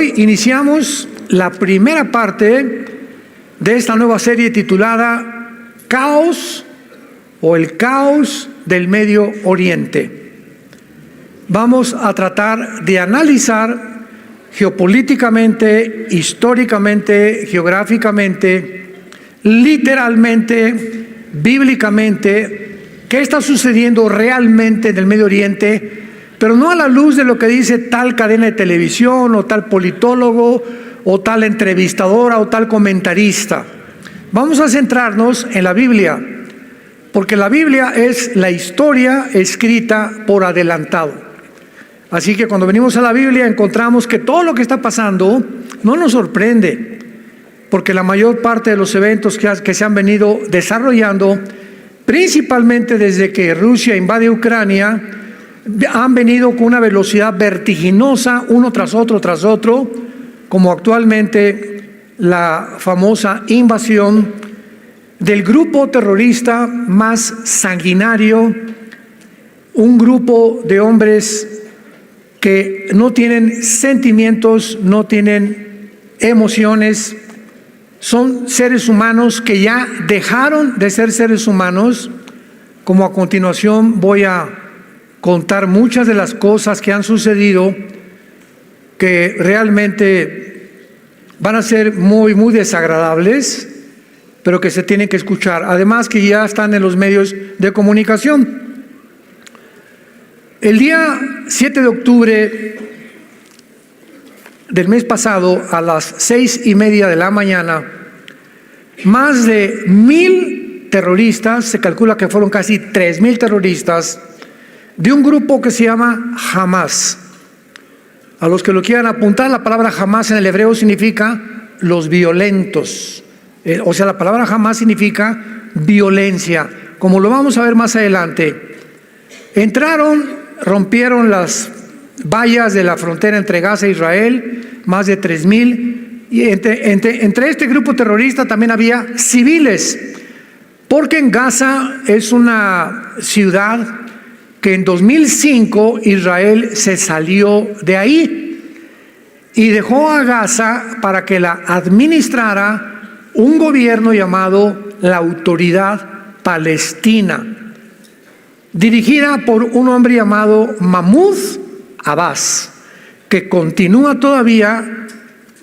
Hoy iniciamos la primera parte de esta nueva serie titulada Caos o el caos del Medio Oriente. Vamos a tratar de analizar geopolíticamente, históricamente, geográficamente, literalmente, bíblicamente, qué está sucediendo realmente en el Medio Oriente, pero no a la luz de lo que dice tal cadena de televisión o tal politólogo o tal entrevistadora o tal comentarista. Vamos a centrarnos en la Biblia, porque la Biblia es la historia escrita por adelantado. Así que cuando venimos a la Biblia encontramos que todo lo que está pasando no nos sorprende, porque la mayor parte de los eventos que se han venido desarrollando, principalmente desde que Rusia invade Ucrania, han venido con una velocidad vertiginosa, uno tras otro, como actualmente la famosa invasión del grupo terrorista más sanguinario, un grupo de hombres que no tienen sentimientos, no tienen emociones, son seres humanos que ya dejaron de ser seres humanos, como a continuación voy a contar muchas de las cosas que han sucedido que realmente van a ser muy desagradables, pero que se tienen que escuchar. Además que ya están en los medios de comunicación. El día 7 de octubre del mes pasado, a las 6:30 de la mañana, más de 1,000 terroristas, se calcula que fueron casi 3,000 terroristas, de un grupo que se llama Hamas. A los que lo quieran apuntar, la palabra Hamas en el hebreo significa los violentos. O sea, la palabra Hamas significa violencia, como lo vamos a ver más adelante. Entraron, rompieron las vallas de la frontera entre Gaza e Israel, más de 3,000, y entre este grupo terrorista también había civiles, porque en Gaza es una ciudad que en 2005 Israel se salió de ahí y dejó a Gaza para que la administrara un gobierno llamado la Autoridad Palestina, dirigida por un hombre llamado Mahmoud Abbas, que continúa todavía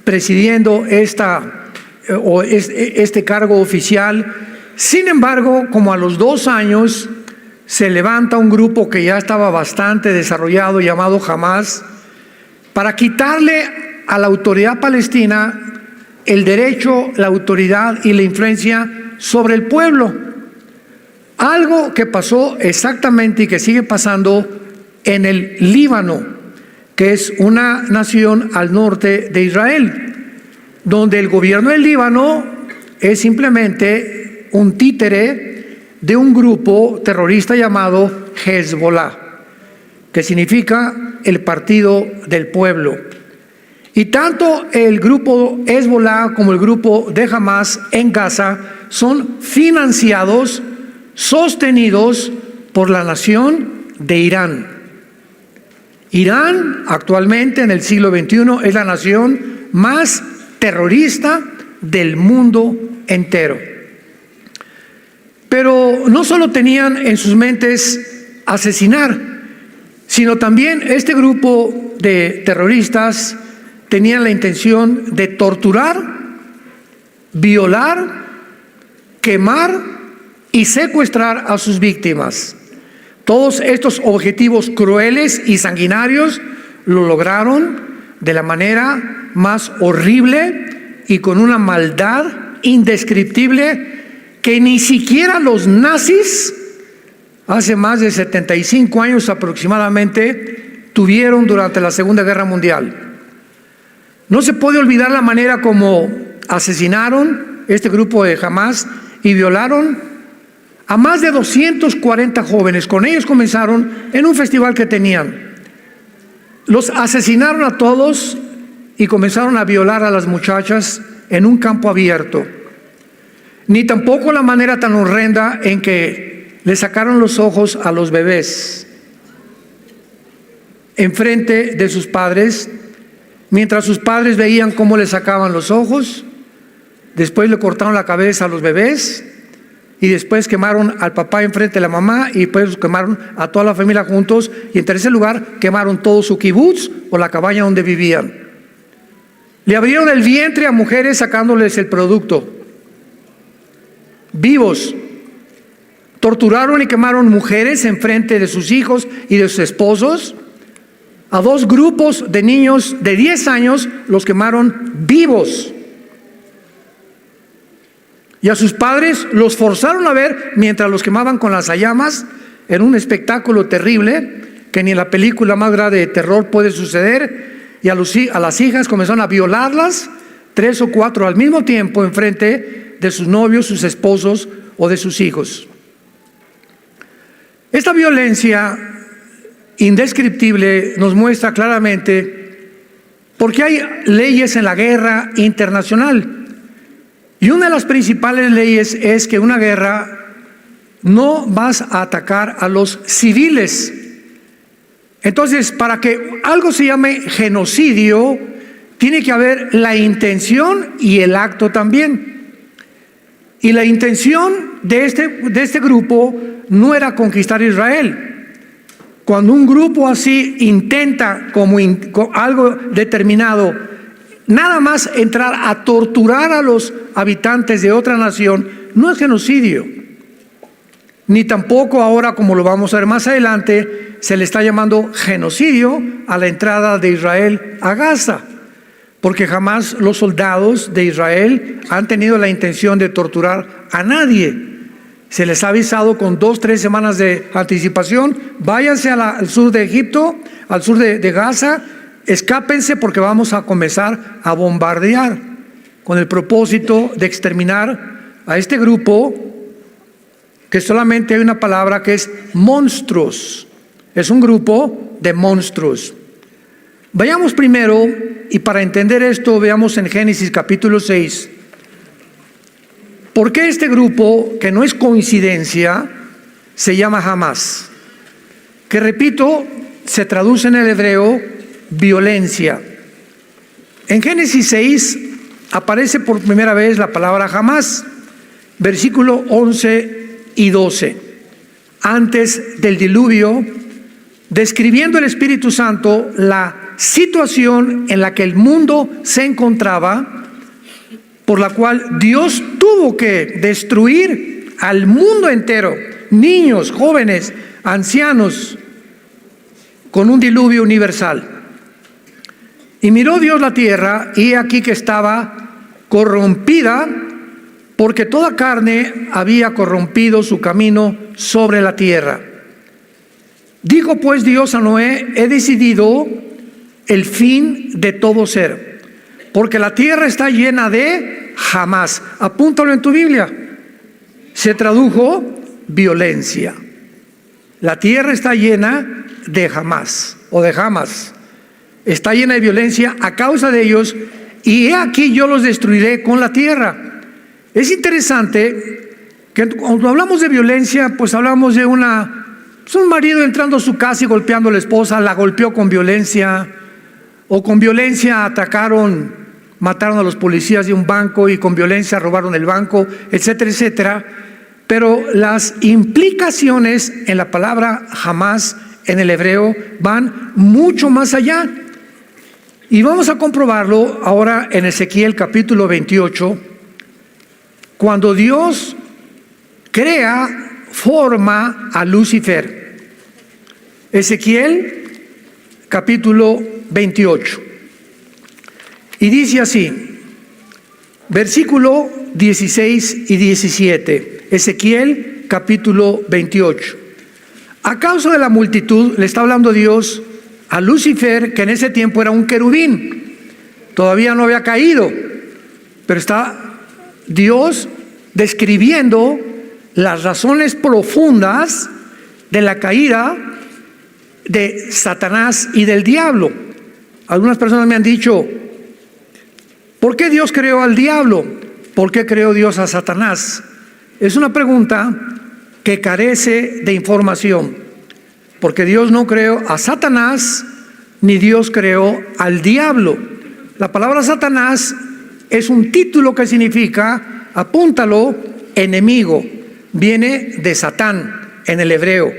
presidiendo este cargo oficial. Sin embargo, como a los 2 años, se levanta un grupo que ya estaba bastante desarrollado llamado Hamas para quitarle a la autoridad palestina el derecho, la autoridad y la influencia sobre el pueblo. Algo que pasó exactamente y que sigue pasando en el Líbano, que es una nación al norte de Israel, donde el gobierno del Líbano es simplemente un títere de un grupo terrorista llamado Hezbollah, que significa el partido del pueblo. Y tanto el grupo Hezbollah como el grupo de Hamas en Gaza son financiados, sostenidos por la nación de Irán. Irán actualmente en el siglo XXI es la nación más terrorista del mundo entero. Pero no solo tenían en sus mentes asesinar, sino también este grupo de terroristas tenían la intención de torturar, violar, quemar y secuestrar a sus víctimas. Todos estos objetivos crueles y sanguinarios lo lograron de la manera más horrible y con una maldad indescriptible que ni siquiera los nazis, hace más de 75 años aproximadamente, tuvieron durante la Segunda Guerra Mundial. No se puede olvidar la manera como asesinaron este grupo de Hamas y violaron a más de 240 jóvenes. Con ellos comenzaron en un festival que tenían. Los asesinaron a todos y comenzaron a violar a las muchachas en un campo abierto. Ni tampoco la manera tan horrenda en que le sacaron los ojos a los bebés enfrente de sus padres mientras sus padres veían cómo le sacaban los ojos, después le cortaron la cabeza a los bebés, y después quemaron al papá enfrente de la mamá, y después quemaron a toda la familia juntos, y en tercer lugar quemaron todo su kibutz o la cabaña donde vivían. Le abrieron el vientre a mujeres sacándoles el producto, vivos. Torturaron y quemaron mujeres enfrente de sus hijos y de sus esposos. A 2 grupos de niños de 10 años los quemaron vivos. Y a sus padres los forzaron a ver mientras los quemaban con las llamas, en un espectáculo terrible que ni en la película más grande de terror puede suceder. Y a las hijas comenzaron a violarlas, 3 o 4 al mismo tiempo, enfrente de sus novios, sus esposos o de sus hijos. Esta violencia indescriptible nos muestra claramente por qué hay leyes en la guerra internacional. Y una de las principales leyes es que en una guerra no vas a atacar a los civiles. Entonces, para que algo se llame genocidio, tiene que haber la intención y el acto también. Y la intención de este grupo no era conquistar Israel. Cuando un grupo así intenta, como algo determinado, nada más entrar a torturar a los habitantes de otra nación, no es genocidio. Ni tampoco ahora, como lo vamos a ver más adelante, se le está llamando genocidio a la entrada de Israel a Gaza, porque jamás los soldados de Israel han tenido la intención de torturar a nadie. Se les ha avisado con 2 o 3 semanas de anticipación: váyanse al sur de Egipto, al sur de Gaza, escápense porque vamos a comenzar a bombardear, con el propósito de exterminar a este grupo, que solamente hay una palabra que es monstruos. Es un grupo de monstruos. Vayamos primero, y para entender esto, veamos en Génesis capítulo 6. ¿Por qué este grupo, que no es coincidencia, se llama Hamás? Que, repito, se traduce en el hebreo violencia. En Génesis 6 aparece por primera vez la palabra Hamás, versículo 11 y 12. Antes del diluvio, describiendo el Espíritu Santo la situación en la que el mundo se encontraba, por la cual Dios tuvo que destruir al mundo entero, niños, jóvenes, ancianos, con un diluvio universal. Y miró Dios la tierra, y he aquí que estaba corrompida, porque toda carne había corrompido su camino sobre la tierra. Dijo pues Dios a Noé: he decidido el fin de todo ser, porque la tierra está llena de Hamás. Apúntalo en tu Biblia. Se tradujo violencia. La tierra está llena de Hamás, o de Hamas. Está llena de violencia a causa de ellos, y he aquí yo los destruiré con la tierra. Es interesante que cuando hablamos de violencia, pues hablamos de un marido entrando a su casa y golpeando a la esposa, la golpeó con violencia, o con violencia mataron a los policías de un banco, y con violencia robaron el banco, etcétera, etcétera. Pero las implicaciones en la palabra Hamás en el hebreo van mucho más allá. Y vamos a comprobarlo ahora en Ezequiel capítulo 28, cuando Dios forma a Lucifer. Ezequiel capítulo 28. Y dice así, versículo 16 y 17, Ezequiel capítulo 28. A causa de la multitud, le está hablando Dios a Lucifer, que en ese tiempo era un querubín, todavía no había caído, pero está Dios describiendo las razones profundas de la caída de Satanás y del diablo. Algunas personas me han dicho: ¿por qué Dios creó al diablo? ¿Por qué creó Dios a Satanás? Es una pregunta que carece de información, porque Dios no creó a Satanás, ni Dios creó al diablo. La palabra Satanás es un título que significa, apúntalo, enemigo. Viene de Satán en el hebreo.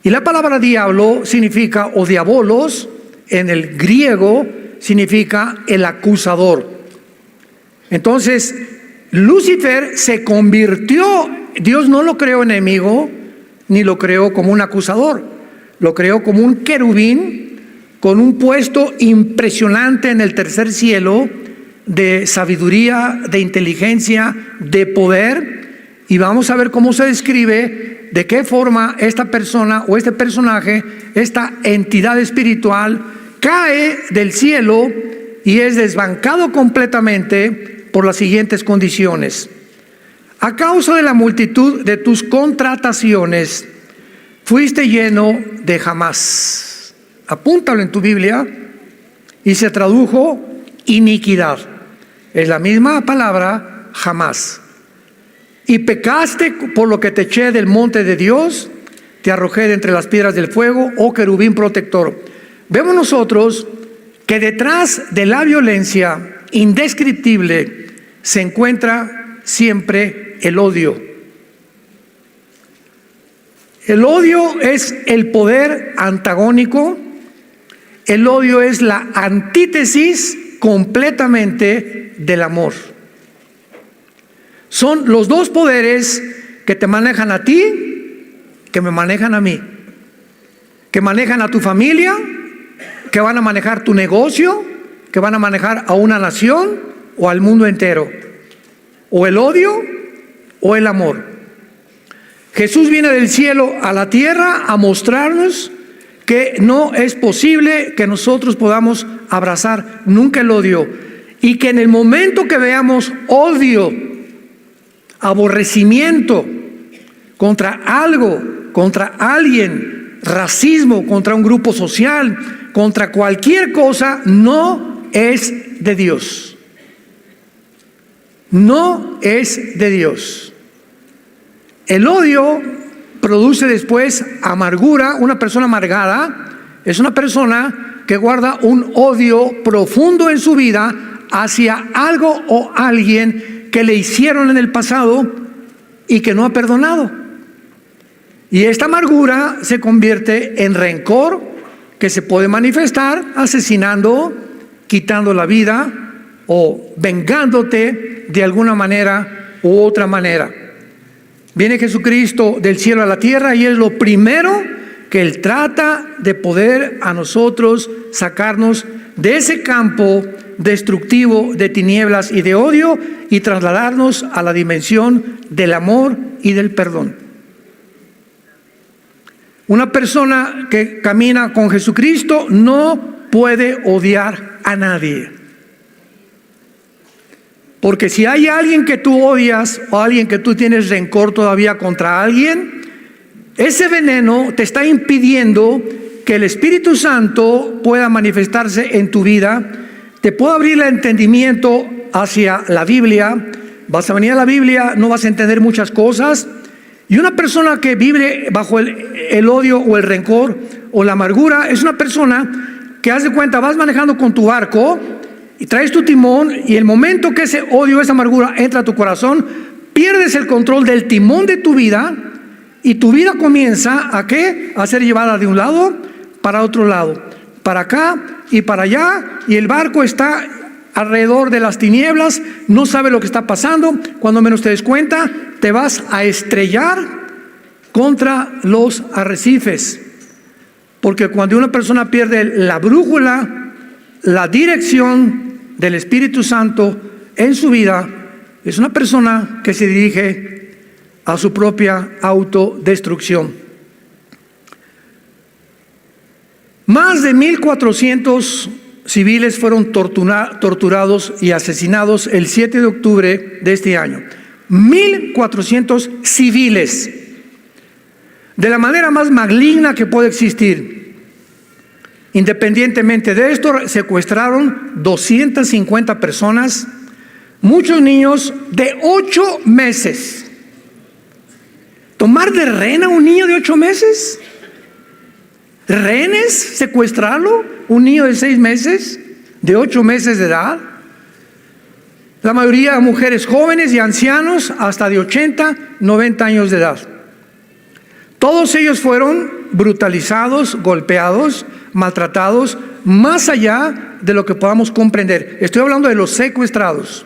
Y la palabra diablo significa, o diabolos, en el griego significa el acusador. Entonces, Lucifer se convirtió, Dios no lo creó enemigo, ni lo creó como un acusador, lo creó como un querubín con un puesto impresionante en el tercer cielo de sabiduría, de inteligencia, de poder. Y vamos a ver cómo se describe, de qué forma esta persona o este personaje, esta entidad espiritual, cae del cielo y es desbancado completamente por las siguientes condiciones. A causa de la multitud de tus contrataciones, fuiste lleno de jamás. Apúntalo en tu Biblia. Y se tradujo iniquidad. Es la misma palabra, jamás. Y pecaste por lo que te eché del monte de Dios, te arrojé de entre las piedras del fuego, oh querubín protector. Vemos nosotros que detrás de la violencia indescriptible se encuentra siempre el odio. El odio es el poder antagónico, el odio es la antítesis completamente del amor. Son los dos poderes que te manejan a ti, que me manejan a mí, que manejan a tu familia, que van a manejar tu negocio, que van a manejar a una nación o al mundo entero. O el odio o el amor. Jesús viene del cielo a la tierra a mostrarnos que no es posible que nosotros podamos abrazar nunca el odio. Y que en el momento que veamos odio, aborrecimiento contra algo, contra alguien, racismo contra un grupo social, contra cualquier cosa, no es de Dios. No es de Dios. El odio produce después amargura. Una persona amargada es una persona que guarda un odio profundo en su vida hacia algo o alguien que le hicieron en el pasado y que no ha perdonado. Y esta amargura se convierte en rencor que se puede manifestar asesinando, quitando la vida o vengándote de alguna manera u otra manera. Viene Jesucristo del cielo a la tierra y es lo primero que Él trata de poder a nosotros sacarnos de ese campo destructivo de tinieblas y de odio y trasladarnos a la dimensión del amor y del perdón. Una persona que camina con Jesucristo no puede odiar a nadie. Porque si hay alguien que tú odias o alguien que tú tienes rencor todavía contra alguien, ese veneno te está impidiendo que el Espíritu Santo pueda manifestarse en tu vida, te pueda abrir el entendimiento hacia la Biblia. Vas a venir a la Biblia, no vas a entender muchas cosas. Y una persona que vive bajo el odio o el rencor o la amargura es una persona que, haz de cuenta, vas manejando con tu barco y traes tu timón, y el momento que ese odio, esa amargura entra a tu corazón, pierdes el control del timón de tu vida y tu vida comienza ¿a qué? A ser llevada de un lado para otro lado, para acá y para allá, y el barco está alrededor de las tinieblas, no sabe lo que está pasando. Cuando menos te des cuenta, te vas a estrellar contra los arrecifes. Porque cuando una persona pierde la brújula, la dirección del Espíritu Santo en su vida, es una persona que se dirige a su propia autodestrucción. Más de 1,400 civiles fueron torturados y asesinados el 7 de octubre de este año. 1,400 civiles, de la manera más maligna que puede existir. Independientemente de esto, secuestraron 250 personas, muchos niños de 8 meses. ¿Tomar de rehén a un niño de 8 meses? ¿Rehenes? ¿Secuestrarlo? ¿Un niño de 6 meses? de 8 meses de edad. La mayoría mujeres jóvenes y ancianos hasta de 80, 90 años de edad. Todos ellos fueron brutalizados, golpeados, maltratados, más allá de lo que podamos comprender. Estoy hablando de los secuestrados.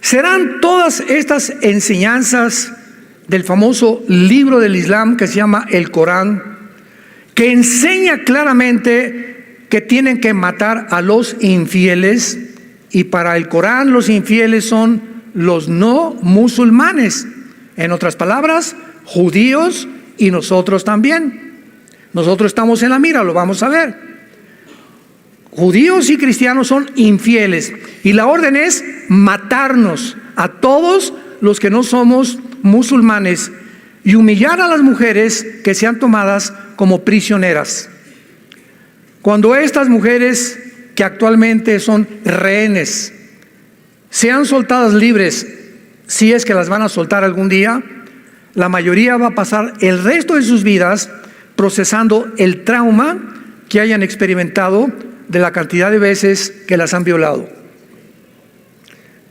¿Serán todas estas enseñanzas del famoso libro del Islam que se llama el Corán, que enseña claramente que tienen que matar a los infieles? Y para el Corán los infieles son los no musulmanes. En otras palabras, judíos y nosotros también. Nosotros estamos en la mira, lo vamos a ver. Judíos y cristianos son infieles. Y la orden es matarnos a todos los que no somos musulmanes y humillar a las mujeres que sean tomadas como prisioneras. Cuando estas mujeres que actualmente son rehenes sean soltadas libres, si es que las van a soltar algún día, la mayoría va a pasar el resto de sus vidas procesando el trauma que hayan experimentado de la cantidad de veces que las han violado.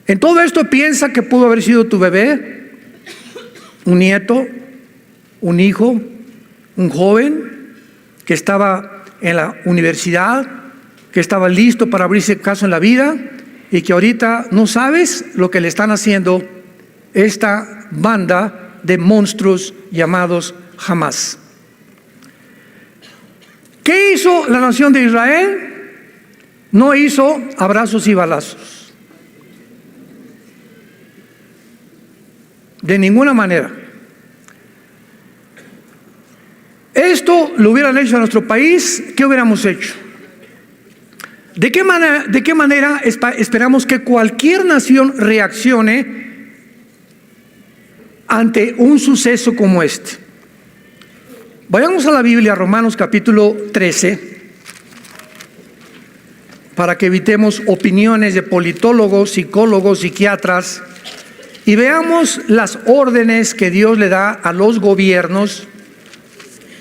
En todo esto piensa que pudo haber sido tu bebé, un nieto, un hijo, un joven que estaba en la universidad, que estaba listo para abrirse caso en la vida y que ahorita no sabes lo que le están haciendo esta banda de monstruos llamados Hamas. ¿Qué hizo la nación de Israel? No hizo abrazos y balazos. De ninguna manera. Esto lo hubieran hecho en nuestro país, ¿qué hubiéramos hecho? ¿De qué manera esperamos que cualquier nación reaccione ante un suceso como este? Vayamos a la Biblia, Romanos capítulo 13, para que evitemos opiniones de politólogos, psicólogos, psiquiatras, y veamos las órdenes que Dios le da a los gobiernos.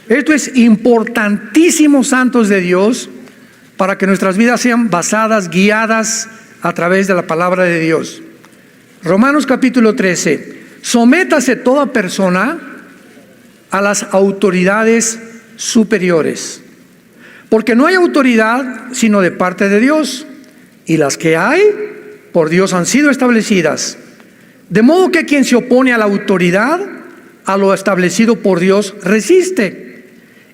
Esto es importantísimo, santos de Dios, para que nuestras vidas sean basadas, guiadas a través de la palabra de Dios. Romanos capítulo 13. Sométase toda persona a las autoridades superiores, porque no hay autoridad sino de parte de Dios, y las que hay por Dios han sido establecidas. De modo que quien se opone a la autoridad, a lo establecido por Dios, resiste,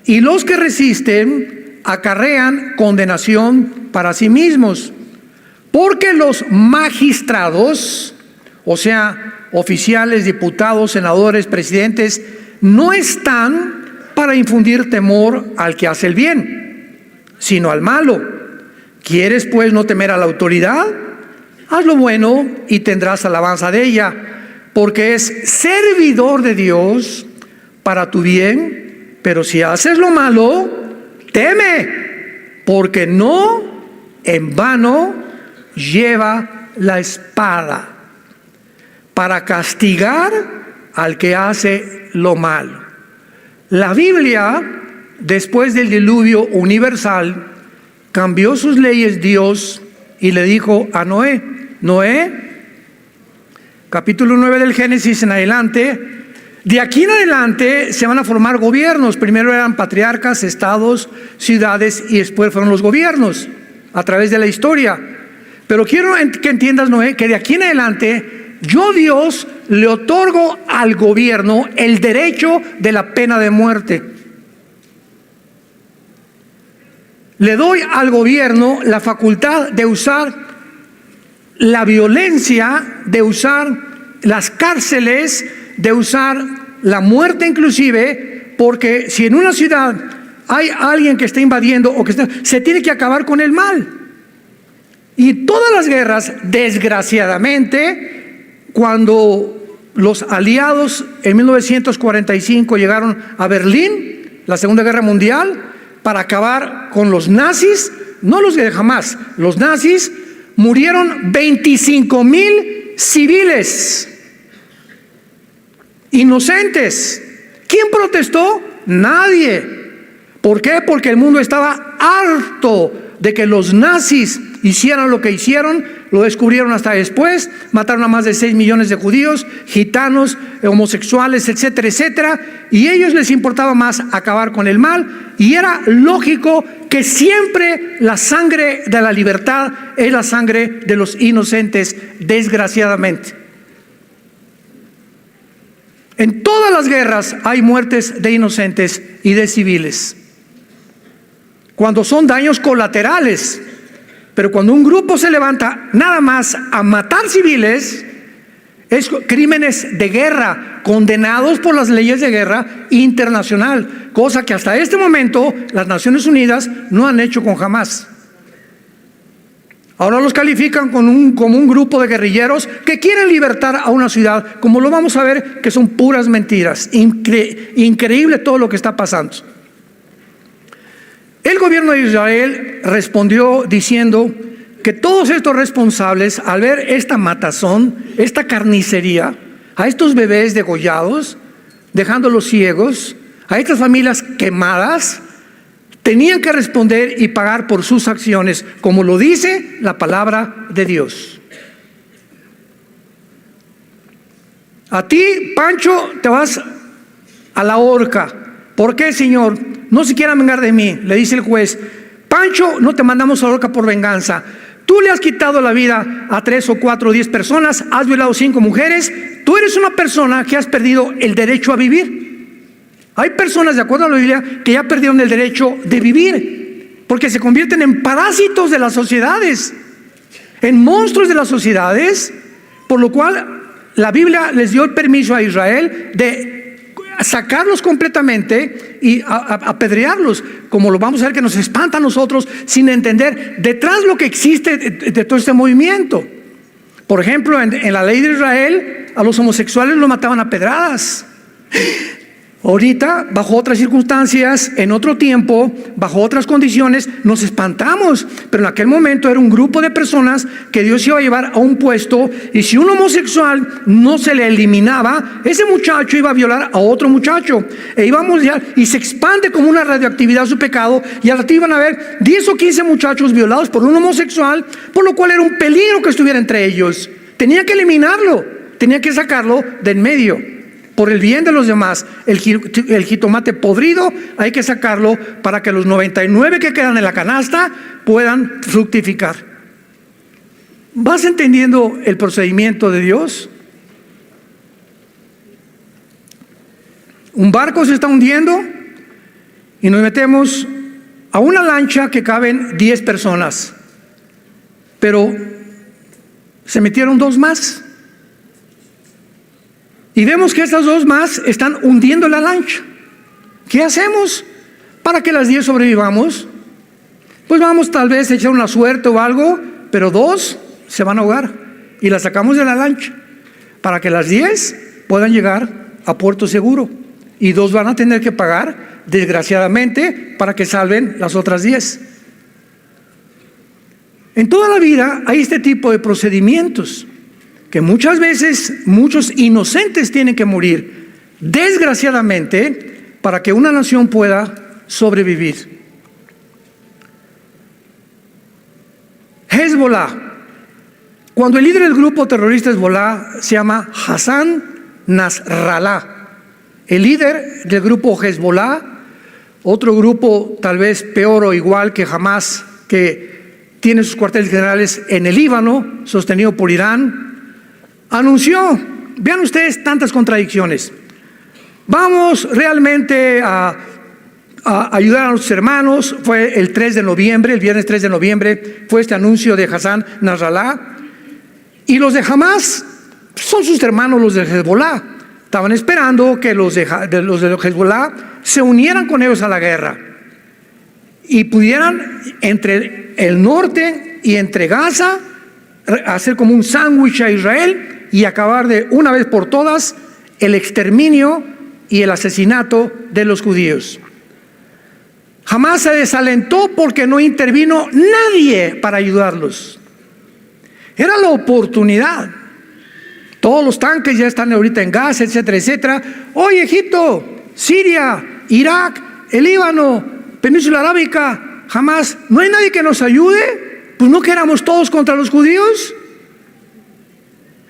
y los que resisten acarrean condenación para sí mismos, porque los magistrados, o sea, oficiales, diputados, senadores, presidentes, no están para infundir temor al que hace el bien, sino al malo. ¿Quieres pues no temer a la autoridad? Haz lo bueno y tendrás alabanza de ella, porque es servidor de Dios para tu bien. Pero si haces lo malo, teme, porque no en vano lleva la espada para castigar al que hace lo malo. La Biblia, después del diluvio universal, cambió sus leyes Dios y le dijo a Noé, capítulo 9 del Génesis en adelante, de aquí en adelante se van a formar gobiernos. Primero eran patriarcas, estados, ciudades, y después fueron los gobiernos a través de la historia. Pero quiero que entiendas, Noé, que de aquí en adelante yo, Dios, le otorgo al gobierno el derecho de la pena de muerte. Le doy al gobierno la facultad de usar la violencia, de usar las cárceles, de usar la muerte inclusive, porque si en una ciudad hay alguien que está invadiendo o que se tiene que acabar con el mal. Y todas las guerras, desgraciadamente, cuando los aliados en 1945 llegaron a Berlín, la Segunda Guerra Mundial, para acabar con los nazis, no los de Hamas, los nazis, murieron 25,000 civiles inocentes. ¿Quién protestó? Nadie. ¿Por qué? Porque el mundo estaba harto de que los nazis hicieran lo que hicieron, lo descubrieron hasta después, mataron a más de 6 millones de judíos, gitanos, homosexuales, etcétera, etcétera, y a ellos les importaba más acabar con el mal, y era lógico que siempre la sangre de la libertad es la sangre de los inocentes, desgraciadamente. En todas las guerras hay muertes de inocentes y de civiles, cuando son daños colaterales. Pero cuando un grupo se levanta nada más a matar civiles, es crímenes de guerra, condenados por las leyes de guerra internacional, cosa que hasta este momento las Naciones Unidas no han hecho con Hamás. Ahora los califican como un grupo de guerrilleros que quieren libertar a una ciudad, como lo vamos a ver, que son puras mentiras. Increíble todo lo que está pasando. El gobierno de Israel respondió diciendo que todos estos responsables, al ver esta matazón, esta carnicería, a estos bebés degollados, dejándolos ciegos, a estas familias quemadas, tenían que responder y pagar por sus acciones, como lo dice la palabra de Dios. A ti, Pancho, te vas a la horca. ¿Por qué, Señor? No se quieran vengar de mí, le dice el juez. Pancho, no te mandamos a la horca por venganza. Tú le has quitado la vida a 3 o 4 o 10 personas, has violado 5 mujeres. Tú eres una persona que has perdido el derecho a vivir. Hay personas, de acuerdo a la Biblia, que ya perdieron el derecho de vivir, porque se convierten en parásitos de las sociedades, en monstruos de las sociedades, por lo cual la Biblia les dio el permiso a Israel de sacarlos completamente y apedrearlos, como lo vamos a ver que nos espanta a nosotros sin entender detrás lo que existe de todo este movimiento. Por ejemplo, en la ley de Israel a los homosexuales los mataban a pedradas. Ahorita, bajo otras circunstancias, en otro tiempo, bajo otras condiciones, nos espantamos, pero en aquel momento era un grupo de personas que Dios iba a llevar a un puesto, y si un homosexual no se le eliminaba, ese muchacho iba a violar a otro muchacho, y se expande como una radioactividad su pecado, y al rato iban a haber 10 o 15 muchachos violados por un homosexual, por lo cual era un peligro que estuviera entre ellos. Tenía que eliminarlo, tenía que sacarlo del medio. Por el bien de los demás, el jitomate podrido hay que sacarlo para que los 99 que quedan en la canasta puedan fructificar. ¿Vas entendiendo el procedimiento de Dios? Un barco se está hundiendo y nos metemos a una lancha que caben 10 personas, pero se metieron 2 más. Y vemos que estas 2 más están hundiendo la lancha. ¿Qué hacemos para que las 10 sobrevivamos? Pues vamos tal vez a echar una suerte o algo, pero 2 se van a ahogar y las sacamos de la lancha para que las 10 puedan llegar a puerto seguro, y 2 van a tener que pagar, desgraciadamente, para que salven las otras 10. En toda la vida hay este tipo de procedimientos, que muchas veces muchos inocentes tienen que morir, desgraciadamente, para que una nación pueda sobrevivir. Hezbollah. Cuando el líder del grupo terrorista Hezbollah se llama Hassan Nasrallah, el líder del grupo Hezbollah, otro grupo tal vez peor o igual que Hamás, que tiene sus cuarteles generales en el Líbano, sostenido por Irán, anunció, vean ustedes tantas contradicciones: vamos realmente a ayudar a nuestros hermanos. Fue el 3 de noviembre, el viernes 3 de noviembre, fue este anuncio de Hassan Nasrallah. Y los de Hamás son sus hermanos, los de Hezbollah. Estaban esperando que los de Hezbollah se unieran con ellos a la guerra y pudieran, entre el norte y entre Gaza, hacer como un sándwich a Israel y acabar de una vez por todas el exterminio y el asesinato de los judíos. Jamás se desalentó porque no intervino nadie para ayudarlos. Era la oportunidad. Todos los tanques ya están ahorita en Gaza, etcétera, etcétera. Hoy Egipto, Siria, Irak, el Líbano, Península Arábica, jamás. ¿No hay nadie que nos ayude? Pues no que éramos todos contra los judíos.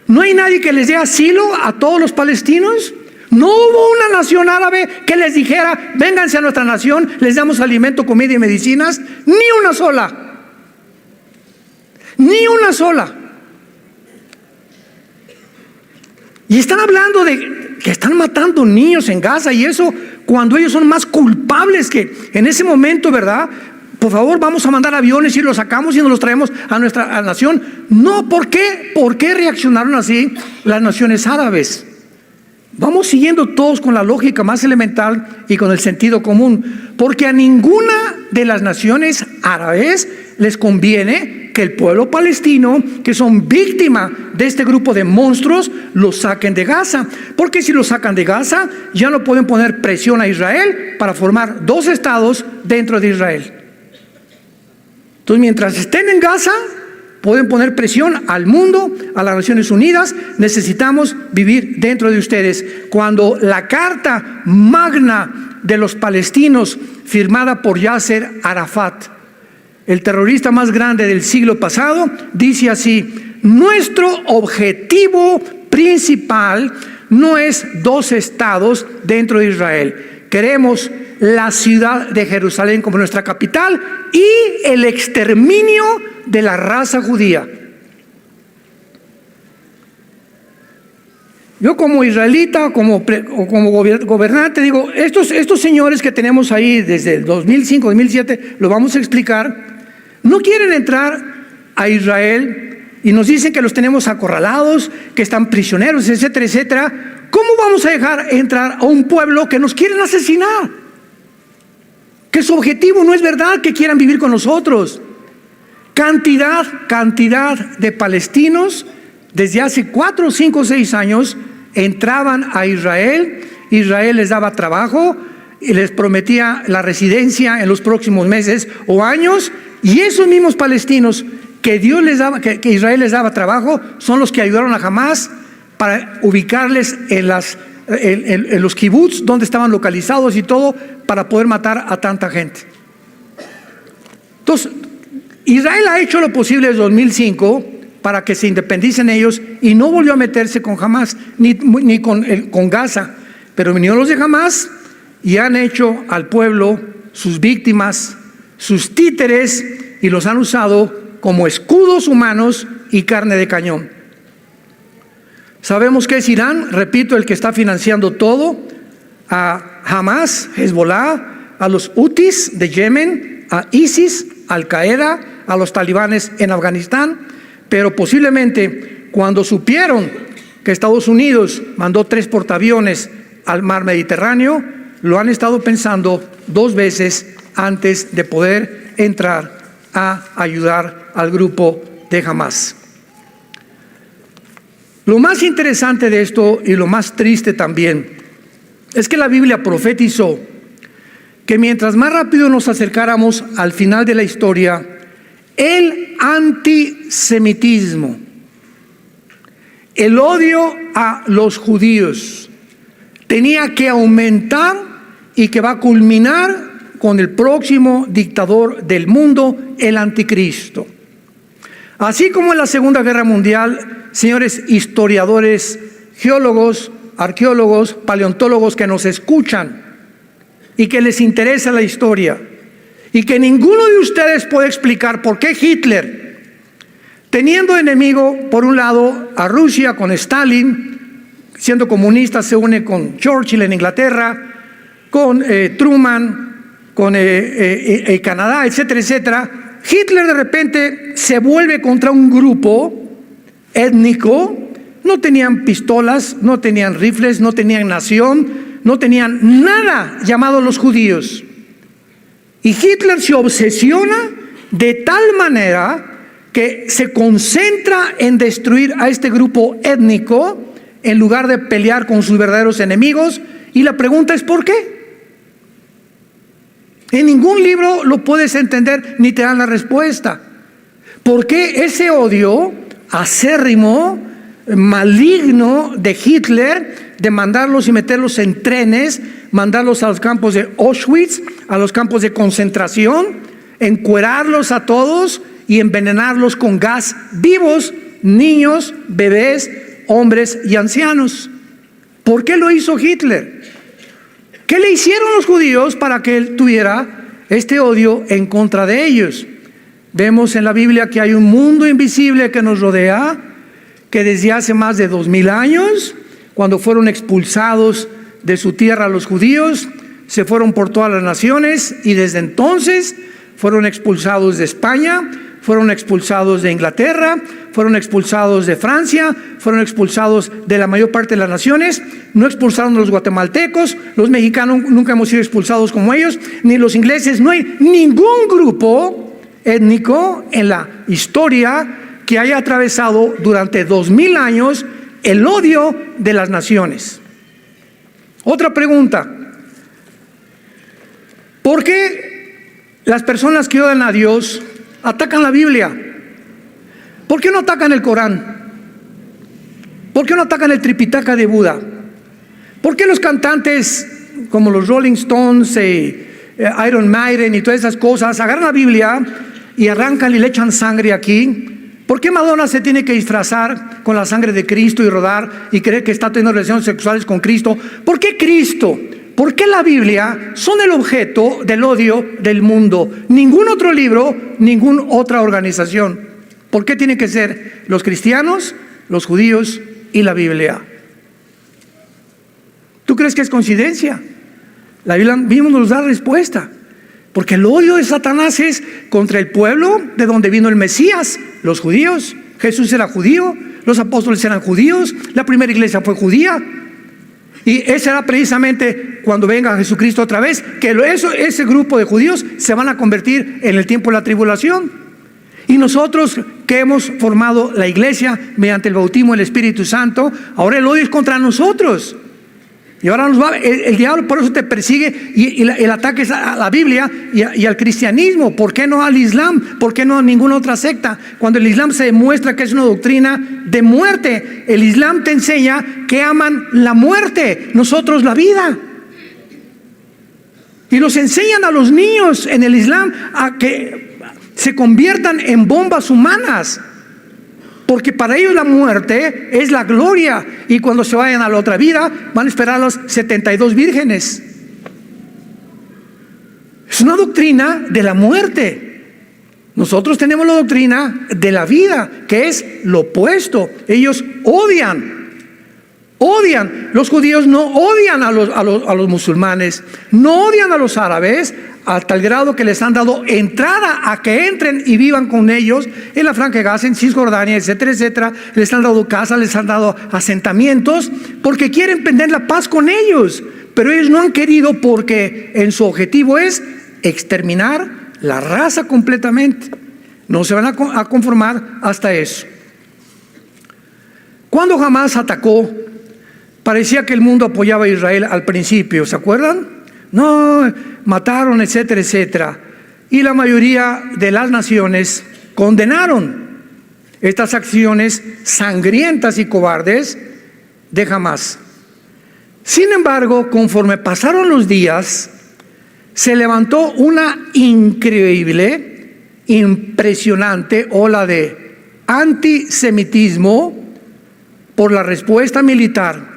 ¿No hay nadie que les dé asilo a todos los palestinos? No hubo una nación árabe que les dijera, vénganse a nuestra nación, les damos alimento, comida y medicinas. Ni una sola. Ni una sola. Y están hablando de que están matando niños en Gaza, y eso cuando ellos son más culpables que en ese momento, ¿verdad? Por favor, vamos a mandar aviones y los sacamos y nos los traemos a nuestra nación. No, ¿por qué? ¿Por qué reaccionaron así las naciones árabes? Vamos siguiendo todos con la lógica más elemental y con el sentido común, porque a ninguna de las naciones árabes les conviene que el pueblo palestino, que son víctima de este grupo de monstruos, los saquen de Gaza, porque si los sacan de Gaza ya no pueden poner presión a Israel para formar dos estados dentro de Israel. Entonces, mientras estén en Gaza, pueden poner presión al mundo, a las Naciones Unidas. Necesitamos vivir dentro de ustedes. Cuando la carta magna de los palestinos, firmada por Yasser Arafat, el terrorista más grande del siglo pasado, dice así: nuestro objetivo principal no es dos estados dentro de Israel. Queremos la ciudad de Jerusalén como nuestra capital y el exterminio de la raza judía. Yo como israelita, como gobernante, digo, estos señores que tenemos ahí desde el 2005, 2007, lo vamos a explicar, no quieren entrar a Israel y nos dicen que los tenemos acorralados, que están prisioneros, etcétera, etcétera. ¿Cómo vamos a dejar entrar a un pueblo que nos quieren asesinar? Que su objetivo no es verdad que quieran vivir con nosotros. Cantidad de palestinos desde hace 4, 5, 6 años entraban a Israel. Israel les daba trabajo y les prometía la residencia en los próximos meses o años, y esos mismos palestinos que Israel les daba trabajo son los que ayudaron a Hamás para ubicarles en los kibbutz donde estaban localizados y todo, para poder matar a tanta gente. Entonces, Israel ha hecho lo posible desde 2005 para que se independicen ellos, y no volvió a meterse con Hamás ni con Gaza, pero vinieron los de Hamás y han hecho al pueblo sus víctimas, sus títeres, y los han usado como escudos humanos y carne de cañón. Sabemos que es Irán, repito, el que está financiando todo, a Hamás, Hezbollah, a los Houthis de Yemen, a ISIS, Al Qaeda, a los talibanes en Afganistán. Pero posiblemente cuando supieron que Estados Unidos mandó 3 portaaviones al mar Mediterráneo, lo han estado pensando 2 veces antes de poder entrar a ayudar al grupo de Hamás. Lo más interesante de esto, y lo más triste también, es que la Biblia profetizó que mientras más rápido nos acercáramos al final de la historia, el antisemitismo, el odio a los judíos, tenía que aumentar, y que va a culminar con el próximo dictador del mundo, el anticristo. Así como en la Segunda Guerra Mundial, señores historiadores, geólogos, arqueólogos, paleontólogos que nos escuchan y que les interesa la historia, y que ninguno de ustedes puede explicar por qué Hitler, teniendo enemigo por un lado a Rusia con Stalin, siendo comunista se une con Churchill en Inglaterra, con Truman, con Canadá, etcétera, etcétera. Hitler de repente se vuelve contra un grupo étnico. No tenían pistolas, no tenían rifles, no tenían nación, no tenían nada llamado los judíos. Y Hitler se obsesiona de tal manera que se concentra en destruir a este grupo étnico en lugar de pelear con sus verdaderos enemigos. Y la pregunta es ¿por qué? En ningún libro lo puedes entender ni te dan la respuesta. ¿Por qué ese odio acérrimo, maligno de Hitler, de mandarlos y meterlos en trenes, mandarlos a los campos de Auschwitz, a los campos de concentración, encuerarlos a todos y envenenarlos con gas vivos, niños, bebés, hombres y ancianos. ¿Por qué lo hizo Hitler? ¿Qué le hicieron los judíos para que él tuviera este odio en contra de ellos? Vemos en la Biblia que hay un mundo invisible que nos rodea, que desde hace más de 2000 años, cuando fueron expulsados de su tierra los judíos, se fueron por todas las naciones y desde entonces fueron expulsados de España, fueron expulsados de Inglaterra, fueron expulsados de Francia, fueron expulsados de la mayor parte de las naciones. No expulsaron a los guatemaltecos, los mexicanos nunca hemos sido expulsados como ellos, ni los ingleses. No hay ningún grupo étnico en la historia que haya atravesado durante 2000 años el odio de las naciones. Otra pregunta: ¿por qué las personas que odian a Dios atacan la Biblia? ¿Por qué no atacan el Corán? ¿Por qué no atacan el Tripitaka de Buda? ¿Por qué los cantantes como los Rolling Stones, Iron Maiden y todas esas cosas agarran la Biblia y arrancan y le echan sangre aquí? ¿Por qué Madonna se tiene que disfrazar con la sangre de Cristo y rodar y creer que está teniendo relaciones sexuales con Cristo? ¿Por qué Cristo? ¿Por qué la Biblia son el objeto del odio del mundo? Ningún otro libro, ninguna otra organización. ¿Por qué tienen que ser los cristianos, los judíos y la Biblia? ¿Tú crees que es coincidencia? La Biblia mismo nos da respuesta. Porque el odio de Satanás es contra el pueblo de donde vino el Mesías, los judíos. Jesús era judío, los apóstoles eran judíos, la primera iglesia fue judía. Y ese será precisamente cuando venga Jesucristo otra vez, que ese grupo de judíos se van a convertir en el tiempo de la tribulación. Y nosotros que hemos formado la iglesia mediante el bautismo del Espíritu Santo, ahora el odio es contra nosotros. Y ahora el diablo por eso te persigue y el ataque es a la Biblia y al cristianismo. ¿Por qué no al Islam? ¿Por qué no a ninguna otra secta? Cuando el Islam se demuestra que es una doctrina de muerte. El Islam te enseña que aman la muerte, nosotros la vida. Y los enseñan a los niños en el Islam a que se conviertan en bombas humanas. Porque para ellos la muerte es la gloria. Y cuando se vayan a la otra vida, van a esperar a las 72 vírgenes. Es una doctrina de la muerte. Nosotros tenemos la doctrina de la vida, que es lo opuesto. Ellos odian. Los judíos no odian a los musulmanes, no odian a los árabes, a tal grado que les han dado entrada a que entren y vivan con ellos en la Franja de Gaza, en Cisjordania, etcétera, etcétera. Les han dado casas, les han dado asentamientos, porque quieren tener la paz con ellos. Pero ellos no han querido, porque en su objetivo es exterminar la raza completamente. No se van a conformar hasta eso. Cuando Hamás atacó, parecía que el mundo apoyaba a Israel al principio, ¿se acuerdan? No, mataron, etcétera, etcétera. Y la mayoría de las naciones condenaron estas acciones sangrientas y cobardes de Hamás. Sin embargo, conforme pasaron los días, se levantó una increíble, impresionante ola de antisemitismo por la respuesta militar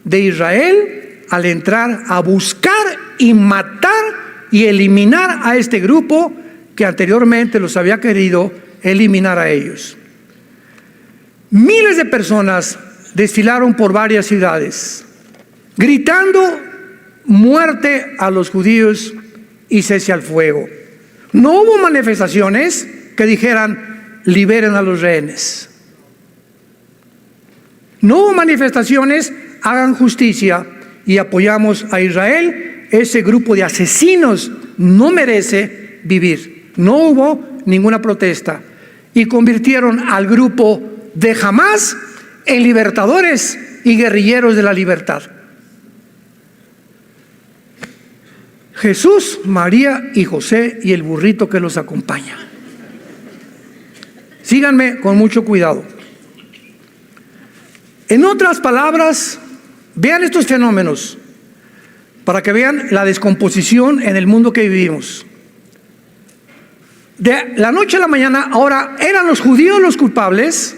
de Israel al entrar a buscar y matar y eliminar a este grupo que anteriormente los había querido eliminar a ellos. Miles de personas desfilaron por varias ciudades, gritando muerte a los judíos y cese al fuego. No hubo manifestaciones que dijeran liberen a los rehenes. No hubo manifestaciones, hagan justicia y apoyamos a Israel. Ese grupo de asesinos no merece vivir. No hubo ninguna protesta. Y convirtieron al grupo de Hamás en libertadores y guerrilleros de la libertad. Jesús, María y José y el burrito que los acompaña. Síganme con mucho cuidado. En otras palabras, vean estos fenómenos para que vean la descomposición en el mundo que vivimos. de la noche a la mañana, ahora eran los judíos los culpables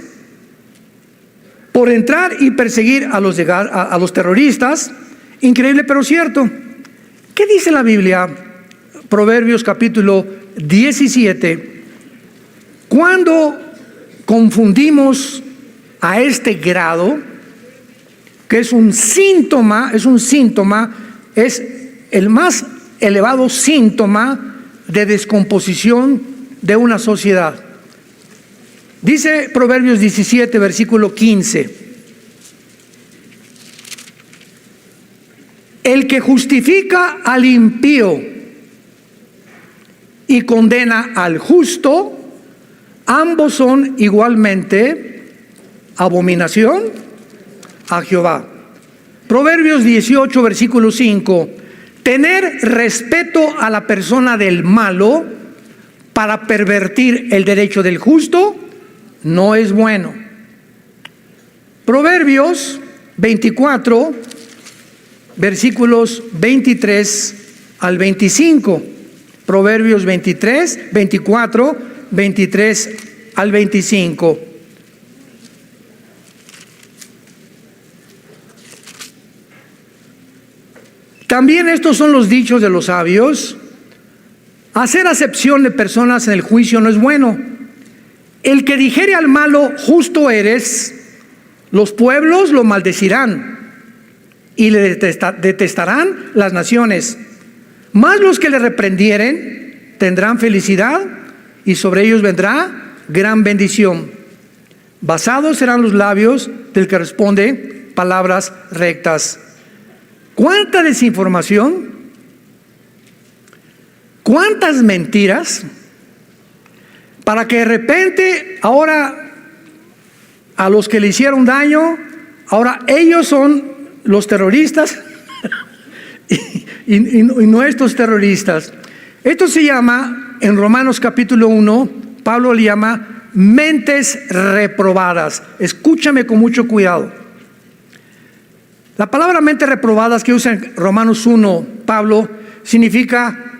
por entrar y perseguir a los terroristas. Increíble pero cierto. ¿Qué dice la Biblia? Proverbios capítulo 17. Cuando confundimos a este grado, que es un síntoma, es el más elevado síntoma de descomposición de una sociedad. Dice Proverbios 17, versículo 15: el que justifica al impío y condena al justo, ambos son igualmente abominación a Jehová. Proverbios 18, versículo 5: tener respeto a la persona del malo para pervertir el derecho del justo no es bueno. Proverbios 24, versículos 23 al 25. Proverbios 24, 23 al 25. También estos son los dichos de los sabios: hacer acepción de personas en el juicio no es bueno. El que dijere al malo, justo eres, los pueblos lo maldecirán y le detestarán las naciones. Mas los que le reprendieren tendrán felicidad, y sobre ellos vendrá gran bendición. Basados serán los labios del que responde palabras rectas. ¿Cuánta desinformación? ¿Cuántas mentiras? Para que de repente ahora a los que le hicieron daño, ahora ellos son los terroristas y no estos terroristas. Esto se llama, en Romanos capítulo 1, Pablo le llama mentes reprobadas. Escúchame con mucho cuidado. La palabra mentes reprobadas que usa en Romanos 1, Pablo, significa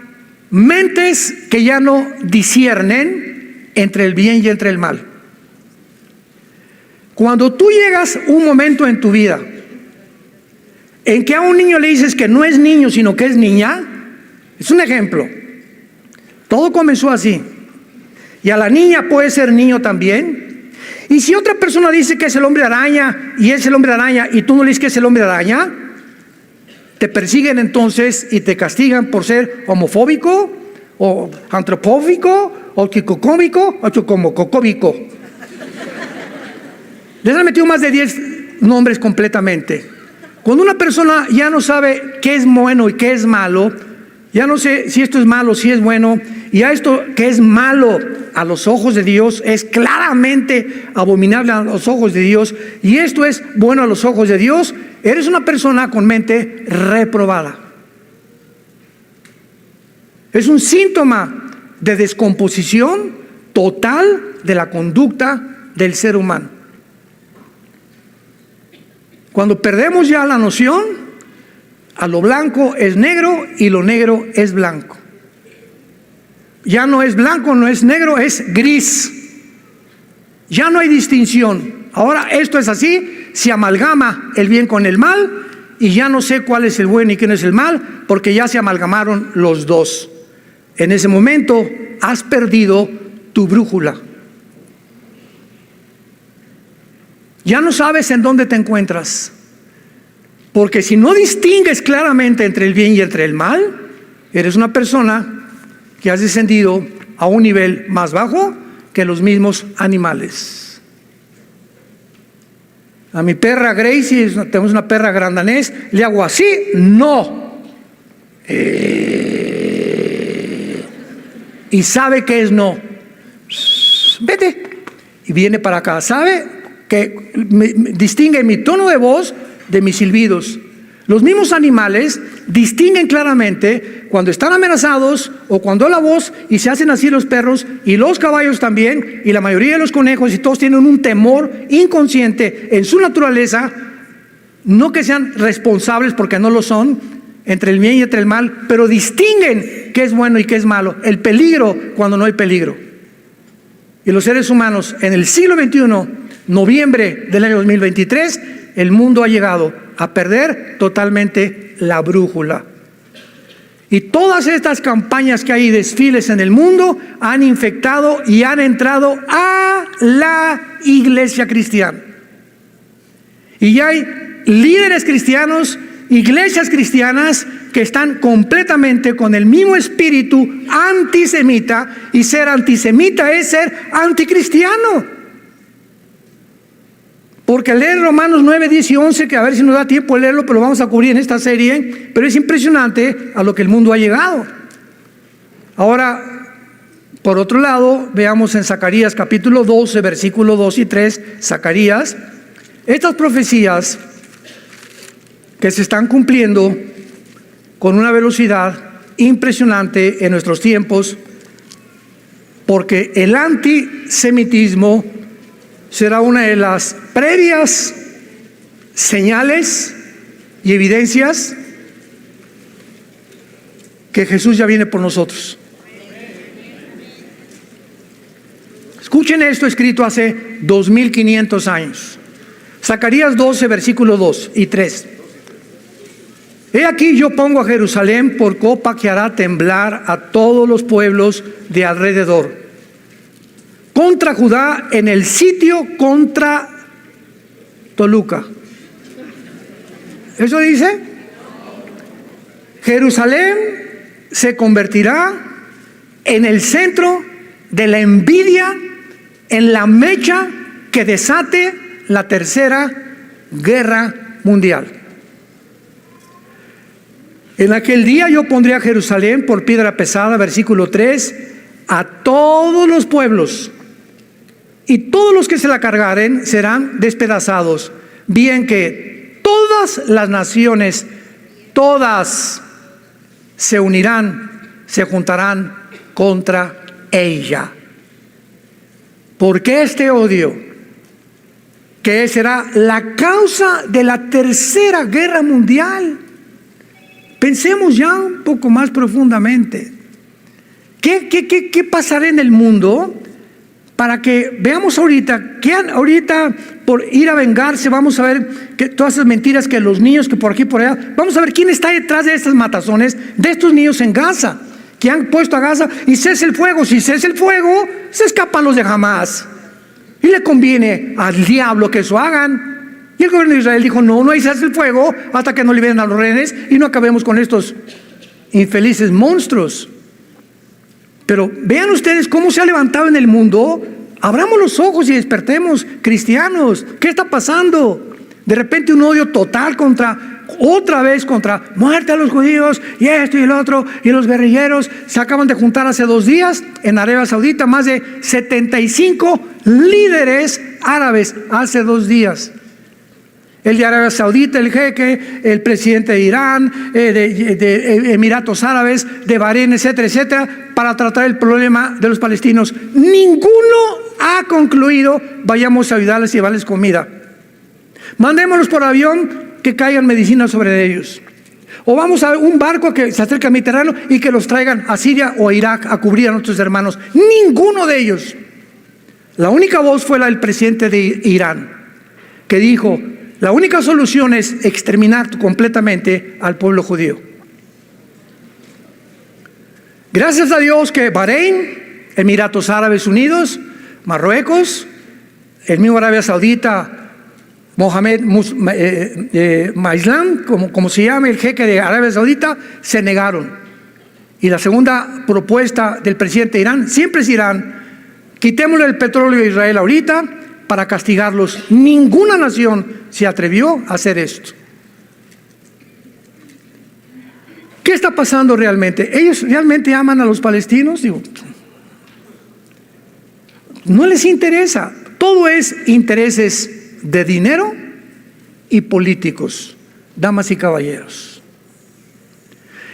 mentes que ya no disciernen entre el bien y entre el mal. Cuando tú llegas un momento en tu vida en que a un niño le dices que no es niño sino que es niña, es un ejemplo. Todo comenzó así. Y a la niña puede ser niño también. Y si otra persona dice que es el hombre araña y es el hombre araña y tú no le dices que es el hombre araña, te persiguen entonces y te castigan por ser homofóbico o antropófico o quicocómico o chocomococóbico. Les han metido más de 10 nombres completamente. Cuando una persona ya no sabe qué es bueno y qué es malo, ya no sé si esto es malo, si es bueno, y a esto que es malo a los ojos de Dios es claramente abominable a los ojos de Dios, y esto es bueno a los ojos de Dios, eres una persona con mente reprobada. Es un síntoma de descomposición total de la conducta del ser humano. Cuando perdemos ya la noción, a lo blanco es negro y lo negro es blanco. Ya no es blanco, no es negro, es gris. Ya no hay distinción. Ahora esto es así, se amalgama el bien con el mal y ya no sé cuál es el bueno y quién es el mal, porque ya se amalgamaron los dos. En ese momento has perdido tu brújula. Ya no sabes en dónde te encuentras. Porque si no distingues claramente entre el bien y entre el mal, eres una persona que has descendido a un nivel más bajo que los mismos animales. A mi perra Gracie, tenemos una perra gran danés, le hago así, no. Y sabe que es no. Vete. Y viene para acá. Sabe que distingue mi tono de voz de mis silbidos. Los mismos animales distinguen claramente cuando están amenazados o cuando la voz, y se hacen así los perros y los caballos también, y la mayoría de los conejos, y todos tienen un temor inconsciente en su naturaleza, no que sean responsables porque no lo son, entre el bien y entre el mal, pero distinguen qué es bueno y qué es malo, el peligro cuando no hay peligro. Y los seres humanos en el siglo XXI, noviembre del año 2023, el mundo ha llegado a perder totalmente la brújula. Y todas estas campañas que hay, desfiles en el mundo, han infectado y han entrado a la iglesia cristiana. Y ya hay líderes cristianos, iglesias cristianas que están completamente con el mismo espíritu antisemita, y ser antisemita es ser anticristiano. Porque leer Romanos 9, 10 y 11, que a ver si nos da tiempo de leerlo, pero lo vamos a cubrir en esta serie, pero es impresionante a lo que el mundo ha llegado. Ahora, por otro lado, veamos en Zacarías capítulo 12, versículo 2 y 3, Zacarías, estas profecías que se están cumpliendo con una velocidad impresionante en nuestros tiempos, porque el antisemitismo será una de las previas señales y evidencias que Jesús ya viene por nosotros. Escuchen esto escrito hace 2500 años. Zacarías 12, versículo 2 y 3. He aquí yo pongo a Jerusalén por copa que hará temblar a todos los pueblos de alrededor. Contra Judá en el sitio contra Toluca. ¿Eso dice? Jerusalén se convertirá en el centro de la envidia, en la mecha que desate la tercera guerra mundial. En aquel día yo pondré a Jerusalén por piedra pesada, versículo 3, a todos los pueblos, y todos los que se la cargaren serán despedazados, bien que todas las naciones, todas se unirán, se juntarán contra ella. ¿Por qué este odio? Que será la causa de la tercera guerra mundial. Pensemos ya un poco más profundamente. ¿Qué pasará en el mundo para que veamos ahorita, que ahorita por ir a vengarse, vamos a ver que todas esas mentiras que los niños, que por aquí por allá, vamos a ver quién está detrás de estas matazones de estos niños en Gaza, que han puesto a Gaza y cese el fuego? Si cese el fuego, se escapan los de Hamás. Y le conviene al diablo que eso hagan. Y el gobierno de Israel dijo, no hay cese el fuego hasta que no liberen a los rehenes y no acabemos con estos infelices monstruos. Pero vean ustedes cómo se ha levantado en el mundo. Abramos los ojos y despertemos, cristianos. ¿Qué está pasando? De repente un odio total otra vez contra muerte a los judíos y esto y el otro, y los guerrilleros. Se acaban de juntar hace 2 días en Arabia Saudita más de 75 líderes árabes hace 2 días. El de Arabia Saudita, el jeque, el presidente de Irán, de Emiratos Árabes, de Bahrein, etcétera, etcétera, para tratar el problema de los palestinos. Ninguno ha concluido, vayamos a ayudarles y llevarles comida. Mandémoslos por avión, que caigan medicinas sobre ellos. O vamos a un barco que se acerque al Mediterráneo y que los traigan a Siria o a Irak a cubrir a nuestros hermanos. Ninguno de ellos. La única voz fue la del presidente de Irán, que dijo, la única solución es exterminar completamente al pueblo judío. Gracias a Dios que Bahrein, Emiratos Árabes Unidos, Marruecos, el mismo Arabia Saudita, Mohamed Maislam, como se llama el jeque de Arabia Saudita, se negaron. Y la segunda propuesta del presidente de Irán siempre es Irán: quitémosle el petróleo a Israel ahorita para castigarlos. Ninguna nación se atrevió a hacer esto. ¿Qué está pasando realmente? ¿Ellos realmente aman a los palestinos? Digo, no les interesa. Todo es intereses de dinero y políticos, damas y caballeros.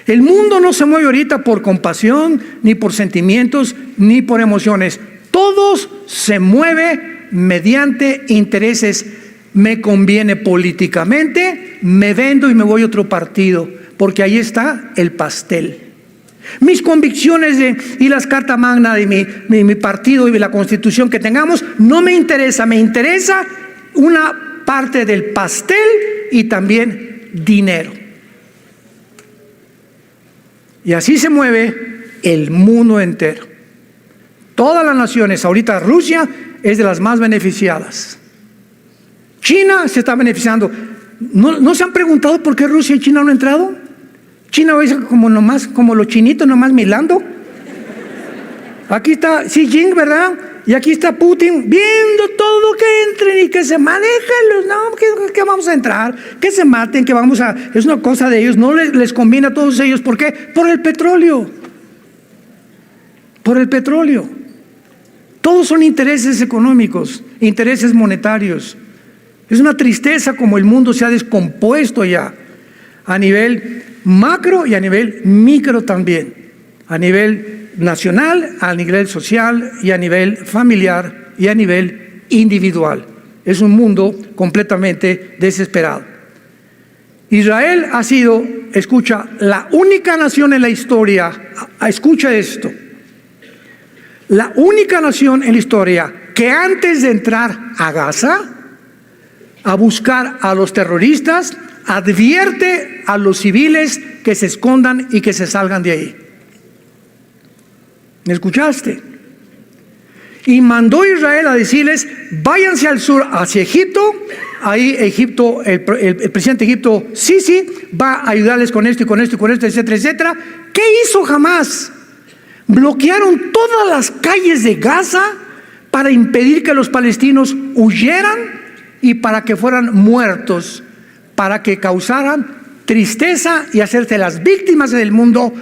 El mundo no se mueve ahorita por compasión, ni por sentimientos, ni por emociones. Todos se mueve mediante intereses. Me conviene políticamente, me vendo y me voy a otro partido. porque ahí está el pastel. Mis convicciones y las cartas magna de mi partido y de la constitución que tengamos no me interesa, me interesa una parte del pastel y también dinero. Y así se mueve el mundo entero. Todas las naciones, ahorita Rusia es de las más beneficiadas. China se está beneficiando. ¿No se han preguntado por qué Rusia y China no han entrado? China es como los chinitos nomás milando. Aquí está Xi Jinping, ¿verdad? Y aquí está Putin viendo todo que entren y que se manejen. No, que vamos a entrar, que se maten, que vamos a... Es una cosa de ellos, no les conviene a todos ellos. ¿Por qué? Por el petróleo. Por el petróleo. Todos son intereses económicos, intereses monetarios. Es una tristeza como el mundo se ha descompuesto ya, a nivel macro y a nivel micro también, a nivel nacional, a nivel social y a nivel familiar y a nivel individual. Es un mundo completamente desesperado. Israel ha sido, escucha, la única nación en la historia, escucha esto, la única nación en la historia que antes de entrar a Gaza, a buscar a los terroristas, advierte a los civiles que se escondan y que se salgan de ahí. ¿Me escuchaste? Y mandó a Israel a decirles, váyanse al sur hacia Egipto. Ahí Egipto, el presidente de Egipto, sí, va a ayudarles con esto y con esto y con esto, etcétera, etcétera. ¿Qué hizo Hamás? Bloquearon todas las calles de Gaza para impedir que los palestinos huyeran y para que fueran muertos, para que causaran tristeza y hacerse las víctimas del mundo.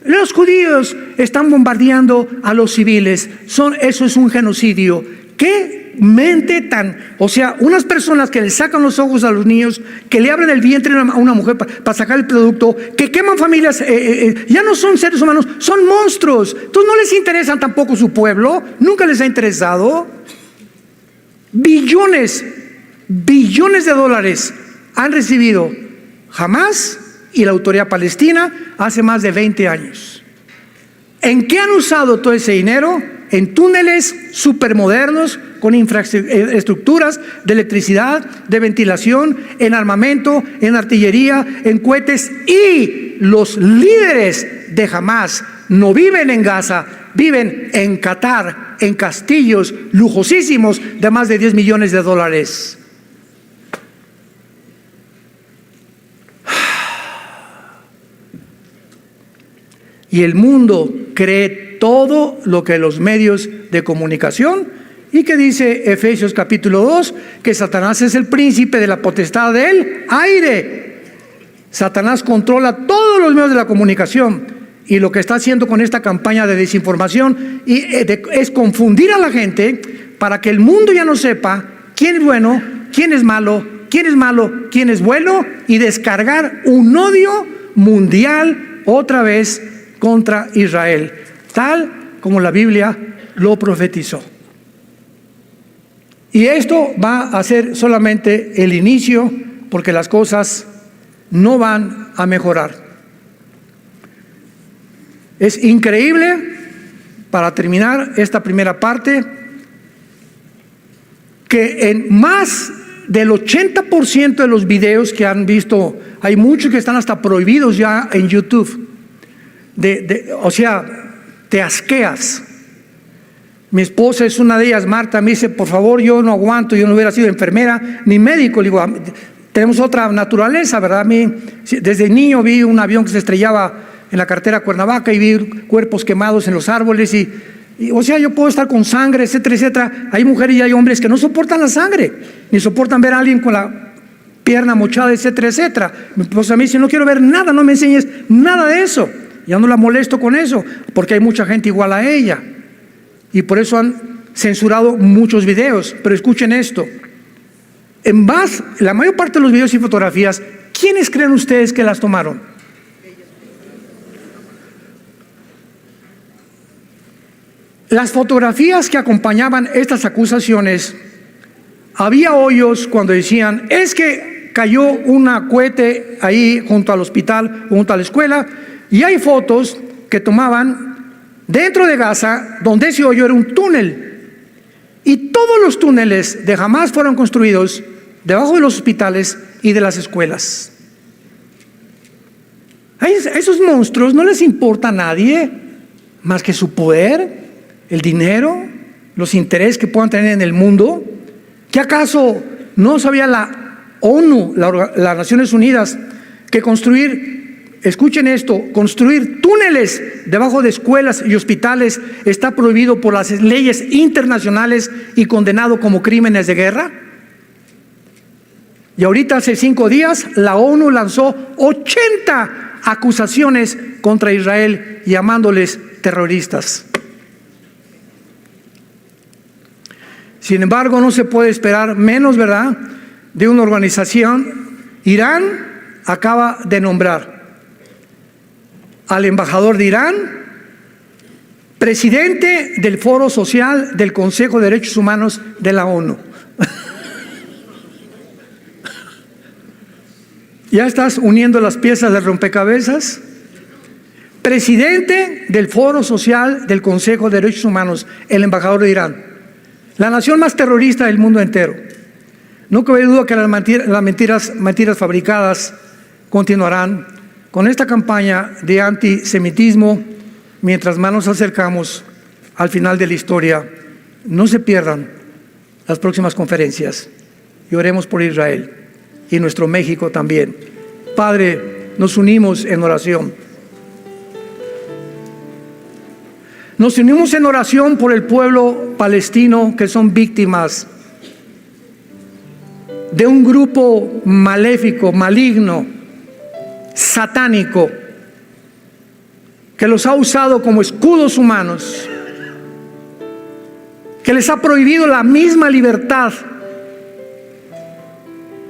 Los judíos están bombardeando a los civiles. Eso es un genocidio. ¿Qué mente tan? O sea, unas personas que le sacan los ojos a los niños, que le abren el vientre a una mujer para sacar el producto, que queman familias, ya no son seres humanos, son monstruos. Entonces no les interesan tampoco su pueblo, nunca les ha interesado. Billones de dólares han recibido Hamás y la autoridad palestina hace más de 20 años. ¿En qué han usado todo ese dinero? En túneles supermodernos con infraestructuras de electricidad, de ventilación, en armamento, en artillería, en cohetes. Y los líderes de Hamás no viven en Gaza, viven en Qatar, en castillos lujosísimos de más de $10 millones. Y el mundo cree todo lo que los medios de comunicación, y que dice Efesios capítulo 2, que Satanás es el príncipe de la potestad del aire. Satanás controla todos los medios de la comunicación, y lo que está haciendo con esta campaña de desinformación es confundir a la gente para que el mundo ya no sepa quién es bueno, quién es malo, quién es bueno, y descargar un odio mundial otra vez contra Israel, tal como la Biblia lo profetizó. Y esto va a ser solamente el inicio, porque las cosas no van a mejorar. Es increíble, para terminar esta primera parte, que en más del 80% de los videos que han visto, hay muchos que están hasta prohibidos ya en YouTube. O sea, te asqueas. Mi esposa es una de ellas, Marta, me dice, por favor, yo no aguanto, yo no hubiera sido enfermera ni médico. Le digo, tenemos otra naturaleza, ¿verdad? A mí, desde niño vi un avión que se estrellaba en la carretera Cuernavaca y vi cuerpos quemados en los árboles y o sea, yo puedo estar con sangre, etcétera, etcétera. Hay mujeres y hay hombres que no soportan la sangre, ni soportan ver a alguien con la pierna mochada, etcétera, etcétera. Mi esposa me dice, no quiero ver nada, no me enseñes nada de eso. Ya no la molesto con eso, porque hay mucha gente igual a ella. Y por eso han censurado muchos videos. Pero escuchen esto. La mayor parte de los videos y fotografías, ¿quiénes creen ustedes que las tomaron? Las fotografías que acompañaban estas acusaciones, había hoyos cuando decían, es que cayó un cohete ahí junto al hospital, junto a la escuela, y hay fotos que tomaban dentro de Gaza, donde ese hoyo era un túnel. Y todos los túneles de Hamás fueron construidos debajo de los hospitales y de las escuelas. A esos monstruos no les importa a nadie más que su poder, el dinero, los intereses que puedan tener en el mundo. ¿Qué acaso no sabía la ONU, las Naciones Unidas, que construir, escuchen esto, construir túneles debajo de escuelas y hospitales está prohibido por las leyes internacionales y condenado como crímenes de guerra? Y ahorita hace 5 días la ONU lanzó 80 acusaciones contra Israel llamándoles terroristas. Sin embargo, no se puede esperar menos, ¿verdad?, de una organización. Irán acaba de nombrar al embajador de Irán presidente del Foro Social del Consejo de Derechos Humanos de la ONU. ¿Ya estás uniendo las piezas del rompecabezas? Presidente del Foro Social del Consejo de Derechos Humanos, el embajador de Irán, la nación más terrorista del mundo entero. No cabe duda que las mentiras fabricadas continuarán con esta campaña de antisemitismo mientras más nos acercamos al final de la historia. No se pierdan las próximas conferencias y oremos por Israel y nuestro México también. Padre, nos unimos en oración. Nos unimos en oración por el pueblo palestino que son víctimas de un grupo maléfico, maligno, satánico, que los ha usado como escudos humanos, que les ha prohibido la misma libertad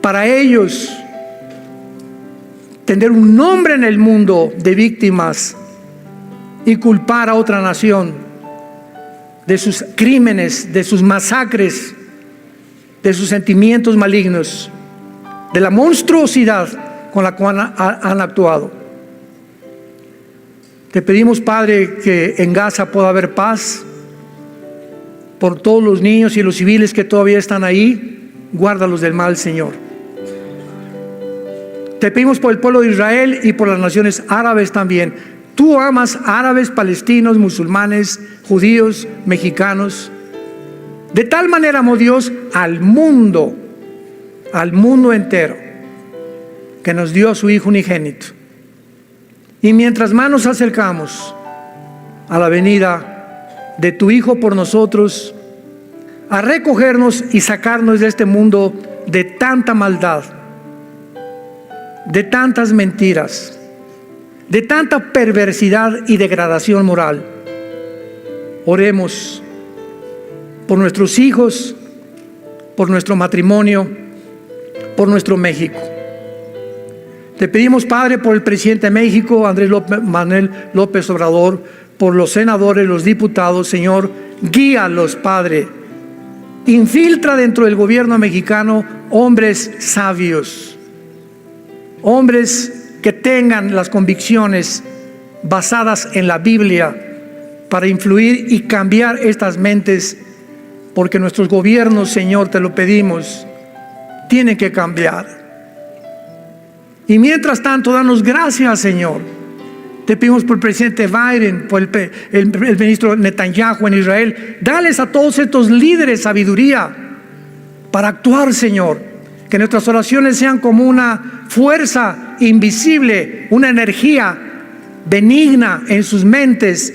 para ellos tener un nombre en el mundo de víctimas y culpar a otra nación de sus crímenes, de sus masacres, de sus sentimientos malignos, de la monstruosidad con la cual han actuado. Te pedimos, Padre, que en Gaza pueda haber paz por todos los niños y los civiles que todavía están ahí. Guárdalos del mal, Señor. Te pedimos por el pueblo de Israel y por las naciones árabes también. Tú amas árabes, palestinos, musulmanes, judíos, mexicanos. De tal manera amó Dios al mundo entero, que nos dio a su Hijo unigénito. Y mientras más nos acercamos a la venida de tu Hijo por nosotros, a recogernos y sacarnos de este mundo de tanta maldad, de tantas mentiras, de tanta perversidad y degradación moral, oremos por nuestros hijos, por nuestro matrimonio, por nuestro México. Te pedimos, Padre, por el presidente de México, Manuel López Obrador, por los senadores, los diputados. Señor, guíalos, Padre. Infiltra dentro del gobierno mexicano hombres sabios, hombres que tengan las convicciones basadas en la Biblia para influir y cambiar estas mentes, porque nuestros gobiernos, Señor, te lo pedimos, tienen que cambiar. Y mientras tanto, danos gracias, Señor. Te pedimos por el presidente Biden, por el ministro Netanyahu en Israel. Dales a todos estos líderes sabiduría para actuar, Señor. Que nuestras oraciones sean como una fuerza invisible, una energía benigna en sus mentes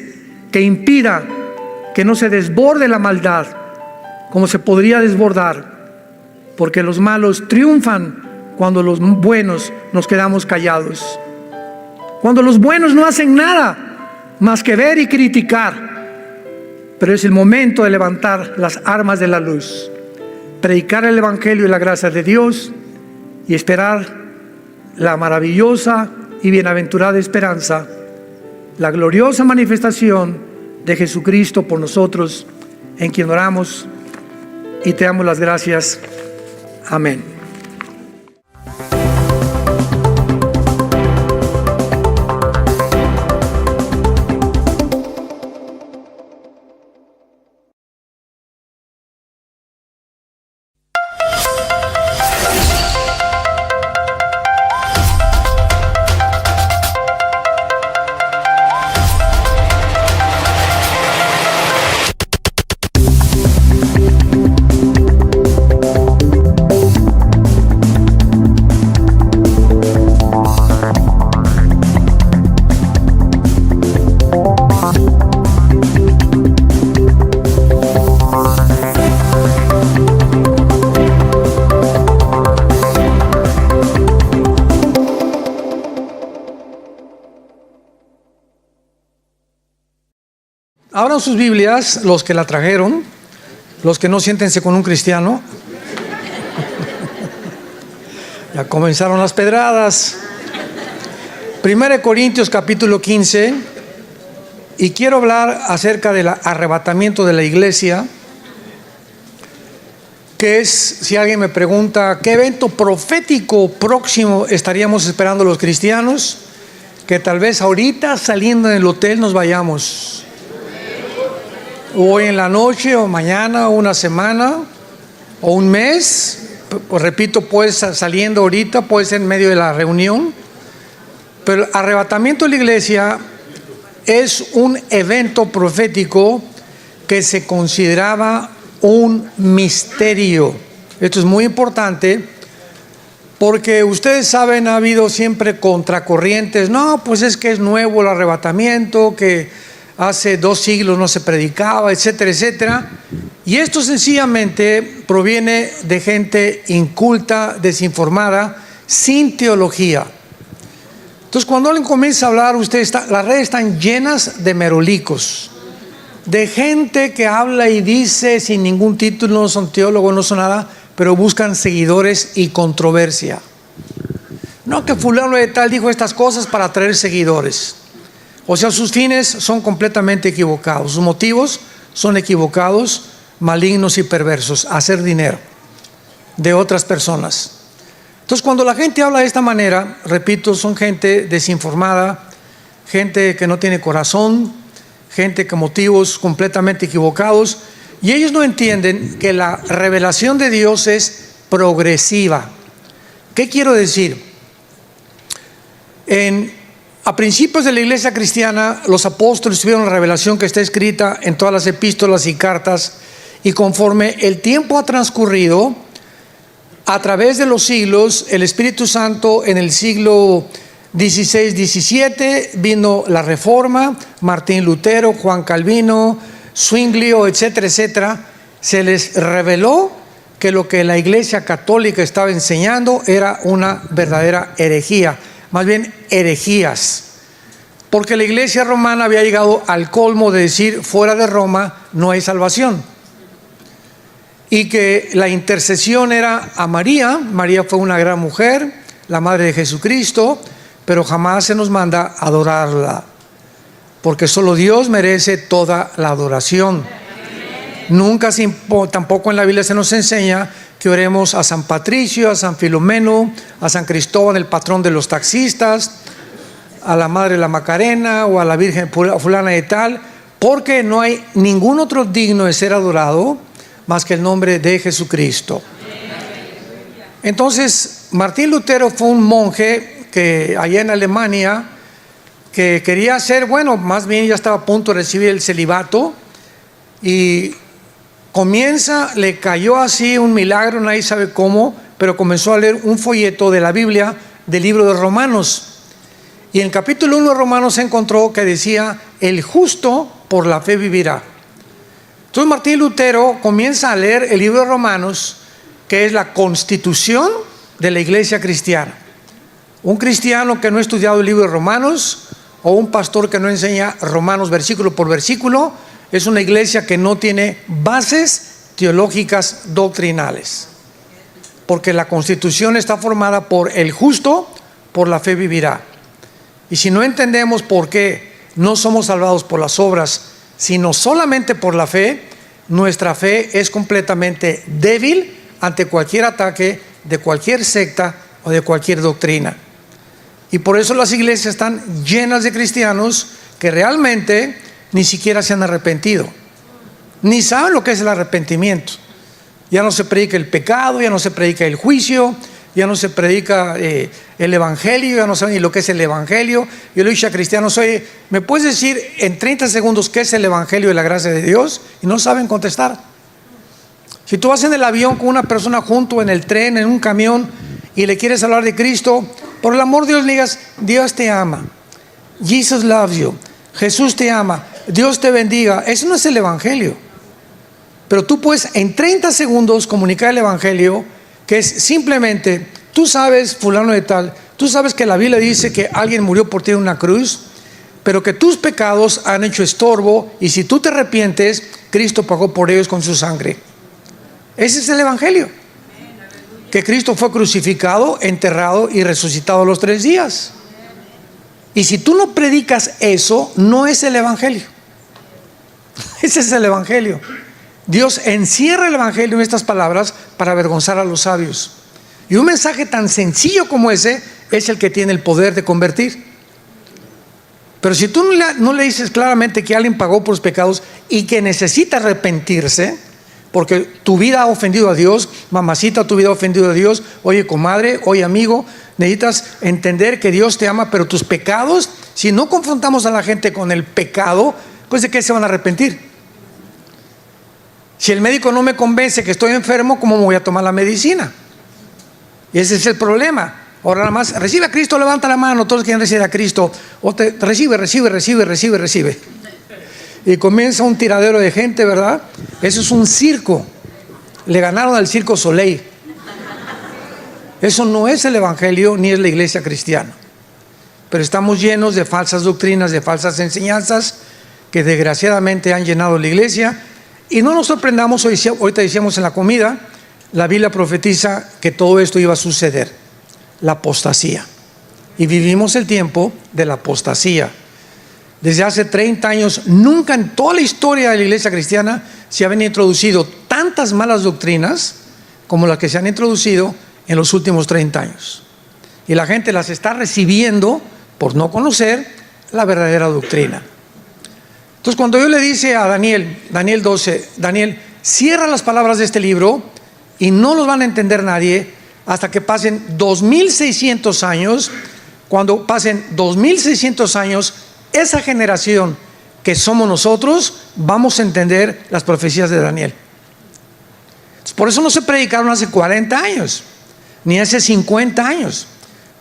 que impida que no se desborde la maldad como se podría desbordar, porque los malos triunfan cuando los buenos nos quedamos callados, cuando los buenos no hacen nada más que ver y criticar. Pero es el momento de levantar las armas de la luz, predicar el Evangelio y la gracia de Dios y esperar la maravillosa y bienaventurada esperanza, la gloriosa manifestación de Jesucristo por nosotros, en quien oramos y te damos las gracias. Amén. Abran sus Biblias, los que la trajeron, los que no, siéntense con un cristiano. Ya comenzaron las pedradas. 1 Corintios capítulo 15, y quiero hablar acerca del arrebatamiento de la iglesia, que es, si alguien me pregunta, ¿qué evento profético próximo estaríamos esperando los cristianos? Que tal vez ahorita saliendo del hotel nos vayamos. Hoy en la noche, o mañana, o una semana, o un mes. Pues repito, puede ser saliendo ahorita, puede ser en medio de la reunión. Pero el arrebatamiento de la iglesia es un evento profético que se consideraba un misterio. Esto es muy importante porque ustedes saben, ha habido siempre contracorrientes. No, pues es que es nuevo el arrebatamiento, que hace 2 siglos no se predicaba, etcétera, etcétera. Y esto sencillamente proviene de gente inculta, desinformada, sin teología. Entonces, cuando alguien comienza a hablar, las redes están llenas de merolicos, de gente que habla y dice sin ningún título, no son teólogos, no son nada, pero buscan seguidores y controversia. No, que fulano de tal dijo estas cosas para atraer seguidores. O sea, sus fines son completamente equivocados, sus motivos son equivocados, malignos y perversos, hacer dinero de otras personas. Entonces, cuando la gente habla de esta manera, repito, son gente desinformada, gente que no tiene corazón, gente con motivos completamente equivocados, y ellos no entienden que la revelación de Dios es progresiva. ¿Qué quiero decir? A principios de la iglesia cristiana, los apóstoles tuvieron la revelación que está escrita en todas las epístolas y cartas, y conforme el tiempo ha transcurrido, a través de los siglos, el Espíritu Santo en el siglo XVI, XVII, vino la Reforma, Martín Lutero, Juan Calvino, Zwinglio, etcétera, etcétera. Se les reveló que lo que la Iglesia Católica estaba enseñando era una verdadera herejía, más bien herejías, porque la Iglesia romana había llegado al colmo de decir, fuera de Roma no hay salvación, y que la intercesión era a María. María fue una gran mujer, la madre de Jesucristo, pero jamás se nos manda adorarla, porque solo Dios merece toda la adoración. Nunca, tampoco en la Biblia se nos enseña que oremos a San Patricio, a San Filomeno, a San Cristóbal, el patrón de los taxistas, a la Madre de la Macarena o a la Virgen fulana de tal, porque no hay ningún otro digno de ser adorado más que el nombre de Jesucristo. Entonces, Martín Lutero fue un monje que allá en Alemania, que quería ser, bueno, más bien ya estaba a punto de recibir el celibato, y le cayó así un milagro, nadie sabe cómo, pero comenzó a leer un folleto de la Biblia, del libro de Romanos, y en el capítulo 1 de Romanos se encontró que decía, el justo por la fe vivirá. Entonces Martín Lutero comienza a leer el libro de Romanos, que es la constitución de la iglesia cristiana. Un cristiano que no ha estudiado el libro de Romanos, o un pastor que no enseña Romanos versículo por versículo, es una iglesia que no tiene bases teológicas doctrinales, porque la constitución está formada por el justo por la fe vivirá. Y si no entendemos por qué no somos salvados por las obras, sino solamente por la fe, nuestra fe es completamente débil ante cualquier ataque de cualquier secta o de cualquier doctrina. Y por eso las iglesias están llenas de cristianos que realmente ni siquiera se han arrepentido, ni saben lo que es el arrepentimiento. Ya no se predica el pecado, ya no se predica el juicio, ya no se predica el evangelio, ya no saben ni lo que es el evangelio. Yo le dije a cristianos, oye, ¿me puedes decir en 30 segundos qué es el evangelio de la gracia de Dios? Y no saben contestar. Si tú vas en el avión con una persona junto, en el tren, en un camión, y le quieres hablar de Cristo, por el amor de Dios le digas, Dios te ama, Jesus loves you, Jesús te ama, Dios te bendiga. Eso no es el evangelio. Pero tú puedes en 30 segundos comunicar el evangelio, que es simplemente, tú sabes, fulano de tal, tú sabes que la Biblia dice que alguien murió por ti en una cruz, pero que tus pecados han hecho estorbo, y si tú te arrepientes, Cristo pagó por ellos con su sangre. Ese es el evangelio, que Cristo fue crucificado, enterrado y resucitado a los 3 días. Y si tú no predicas eso, no es el evangelio. Ese es el evangelio. Dios encierra el evangelio en estas palabras para avergonzar a los sabios. Y un mensaje tan sencillo como ese es el que tiene el poder de convertir. Pero si tú no le dices claramente que alguien pagó por los pecados y que necesita arrepentirse, porque tu vida ha ofendido a Dios, mamacita, tu vida ha ofendido a Dios, oye comadre, oye amigo, necesitas entender que Dios te ama, pero tus pecados, si no confrontamos a la gente con el pecado, pues ¿de qué se van a arrepentir? Si el médico no me convence que estoy enfermo, ¿cómo me voy a tomar la medicina? Y ese es el problema. Ahora nada más, recibe a Cristo, levanta la mano, todos quieren recibir a Cristo, o recibe. Y comienza un tiradero de gente, ¿verdad? Eso es un circo. Le ganaron al Circo Soleil. Eso no es el evangelio ni es la iglesia cristiana. Pero estamos llenos de falsas doctrinas, de falsas enseñanzas que desgraciadamente han llenado la iglesia. Y no nos sorprendamos, ahorita decíamos en la comida, la Biblia profetiza que todo esto iba a suceder, la apostasía. Y vivimos el tiempo de la apostasía. Desde hace 30 años, nunca en toda la historia de la iglesia cristiana se habían introducido tantas malas doctrinas como las que se han introducido en los últimos 30 años. Y la gente las está recibiendo por no conocer la verdadera doctrina. Entonces, cuando yo le dice a Daniel 12, Daniel, cierra las palabras de este libro y no los van a entender nadie hasta que pasen 2600 años. Cuando pasen 2600 años, esa generación que somos nosotros, vamos a entender las profecías de Daniel. Por eso no se predicaron hace 40 años, ni hace 50 años.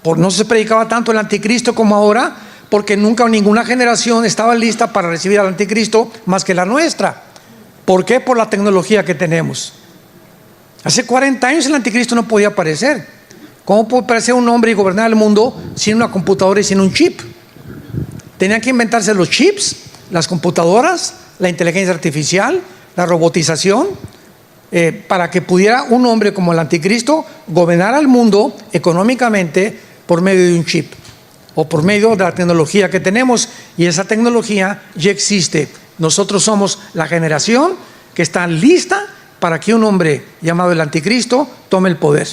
No se predicaba tanto el anticristo como ahora, porque nunca ninguna generación estaba lista para recibir al anticristo más que la nuestra. ¿Por qué? Por la tecnología que tenemos. Hace 40 años el anticristo no podía aparecer. ¿Cómo puede aparecer un hombre y gobernar el mundo sin una computadora y sin un chip? Tenían que inventarse los chips, las computadoras, la inteligencia artificial, la robotización, para que pudiera un hombre como el anticristo gobernar al mundo económicamente por medio de un chip o por medio de la tecnología que tenemos. Y esa tecnología ya existe. Nosotros somos la generación que está lista para que un hombre llamado el anticristo tome el poder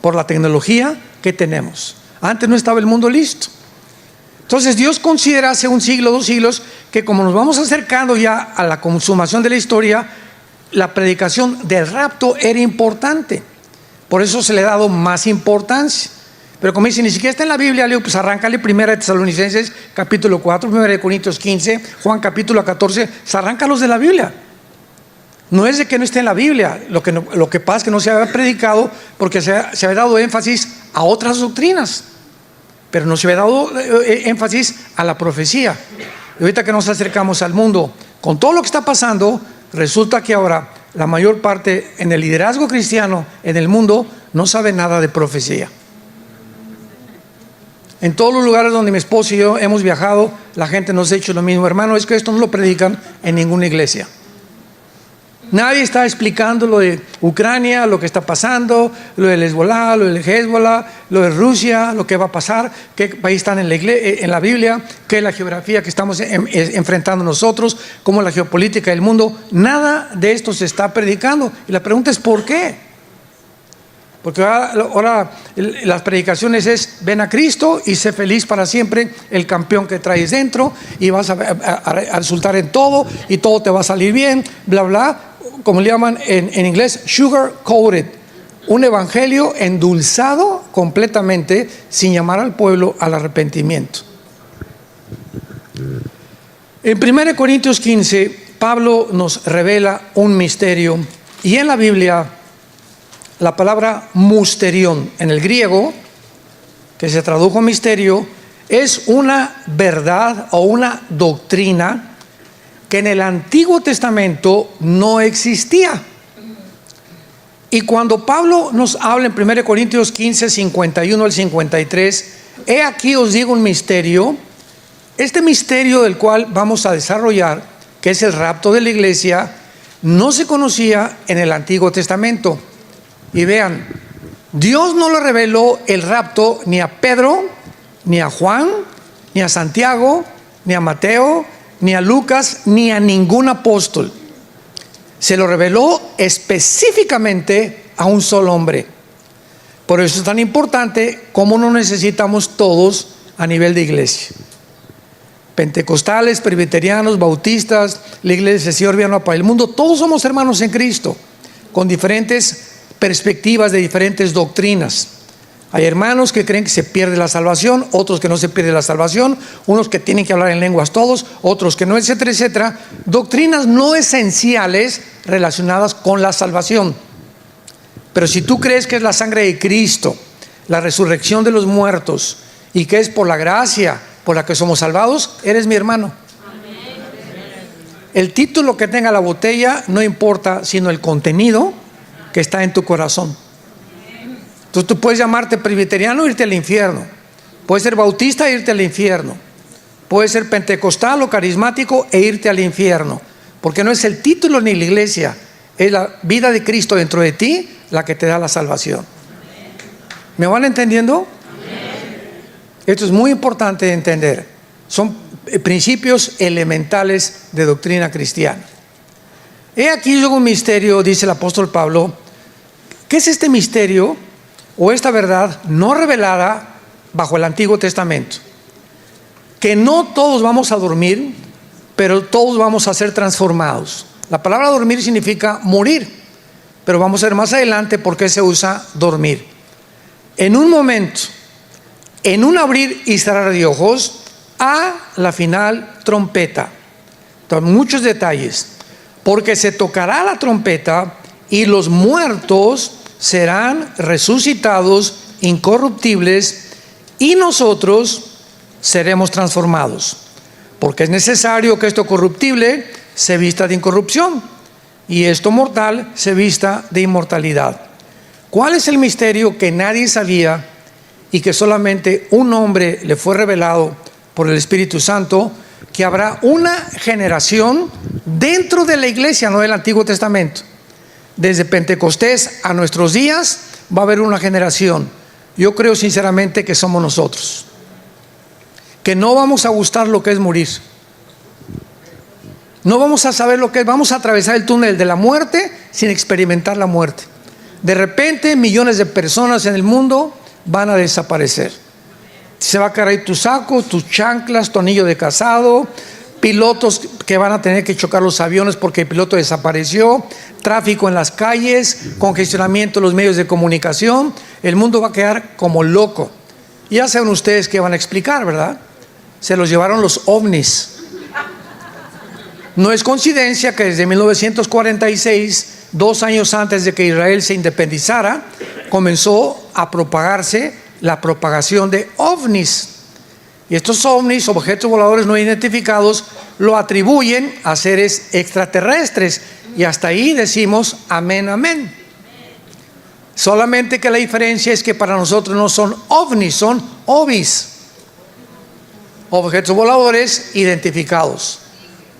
por la tecnología que tenemos. Antes no estaba el mundo listo. Entonces Dios considera hace un siglo, 2 siglos, que como nos vamos acercando ya a la consumación de la historia, la predicación del rapto era importante. Por eso se le ha dado más importancia. Pero como dice, ni siquiera está en la Biblia, le digo, pues arráncale 1 Tesalonicenses capítulo 4, 1 Corintios 15, Juan capítulo 14, pues arráncalos de la Biblia. No es de que no esté en la Biblia, lo que pasa es que no se había predicado porque se había dado énfasis a otras doctrinas, pero no se había dado énfasis a la profecía. Y ahorita que nos acercamos al mundo, con todo lo que está pasando, resulta que ahora la mayor parte en el liderazgo cristiano en el mundo no sabe nada de profecía. En todos los lugares donde mi esposo y yo hemos viajado, la gente nos ha dicho lo mismo: hermano, es que esto no lo predican en ninguna iglesia. Nadie está explicando lo de Ucrania, lo que está pasando, lo del Hezbollah, lo del Hezbollah, lo de Rusia, lo que va a pasar, qué país están en la Biblia, qué es la geografía que estamos enfrentando nosotros, cómo es la geopolítica del mundo. Nada de esto se está predicando. Y la pregunta es ¿por qué? Porque ahora las predicaciones es: ven a Cristo y sé feliz para siempre, el campeón que traes dentro, y vas a resultar en todo y todo te va a salir bien, bla bla, como le llaman en inglés, sugar coated, un evangelio endulzado completamente, sin llamar al pueblo al arrepentimiento. En 1 Corintios 15 Pablo nos revela un misterio, y en la Biblia la palabra musterión en el griego, que se tradujo misterio, es una verdad o una doctrina que en el Antiguo Testamento no existía. Y cuando Pablo nos habla en 1 Corintios 15, 51 al 53, he aquí os digo un misterio: este misterio del cual vamos a desarrollar, que es el rapto de la iglesia, no se conocía en el Antiguo Testamento. Y vean, Dios no le reveló el rapto ni a Pedro, ni a Juan, ni a Santiago, ni a Mateo, ni a Lucas, ni a ningún apóstol. Se lo reveló específicamente a un solo hombre. Por eso es tan importante cómo nos necesitamos todos a nivel de iglesia. Pentecostales, presbiterianos, bautistas, la iglesia del Señor Viano para el mundo, todos somos hermanos en Cristo, con diferentes perspectivas de diferentes doctrinas. Hay hermanos que creen que se pierde la salvación, otros que no se pierde la salvación, unos que tienen que hablar en lenguas todos, otros que no, etcétera, etcétera. Doctrinas no esenciales relacionadas con la salvación. Pero si tú crees que es la sangre de Cristo, la resurrección de los muertos, y que es por la gracia por la que somos salvados, eres mi hermano. El título que tenga la botella no importa, sino el contenido que está en tu corazón. Entonces tú puedes llamarte presbiteriano e irte al infierno, puedes ser bautista e irte al infierno, puedes ser pentecostal o carismático e irte al infierno, porque no es el título ni la iglesia, es la vida de Cristo dentro de ti la que te da la salvación. ¿Me van entendiendo? Esto es muy importante de entender. Son principios elementales de doctrina cristiana. He aquí luego un misterio, dice el apóstol Pablo. ¿Qué es este misterio o esta verdad no revelada bajo el Antiguo Testamento? Que no todos vamos a dormir, pero todos vamos a ser transformados. La palabra dormir significa morir, pero vamos a ver más adelante por qué se usa dormir. En un momento, en un abrir y cerrar de ojos, a la final trompeta. Entonces, muchos detalles. Porque se tocará la trompeta y los muertos serán resucitados incorruptibles y nosotros seremos transformados. Porque es necesario que esto corruptible se vista de incorrupción y esto mortal se vista de inmortalidad. ¿Cuál es el misterio que nadie sabía y que solamente un hombre le fue revelado por el Espíritu Santo? Que habrá una generación dentro de la iglesia, no del Antiguo Testamento. Desde Pentecostés a nuestros días va a haber una generación. Yo creo sinceramente que somos nosotros, que no vamos a gustar lo que es morir. No vamos a saber lo que es. Vamos a atravesar el túnel de la muerte sin experimentar la muerte. De repente millones de personas en el mundo van a desaparecer. Se va a caer tu saco, tus chanclas, tu anillo de casado, pilotos que van a tener que chocar los aviones porque el piloto desapareció, tráfico en las calles, congestionamiento en los medios de comunicación. El mundo va a quedar como loco. Ya saben ustedes qué van a explicar, ¿verdad? Se los llevaron los ovnis. No es coincidencia que desde 1946, 2 años antes de que Israel se independizara, comenzó a propagarse la propagación de ovnis. Y estos ovnis, objetos voladores no identificados, lo atribuyen a seres extraterrestres. Y hasta ahí decimos amén, amén. Solamente que la diferencia es que para nosotros no son ovnis, son ovis, objetos voladores identificados.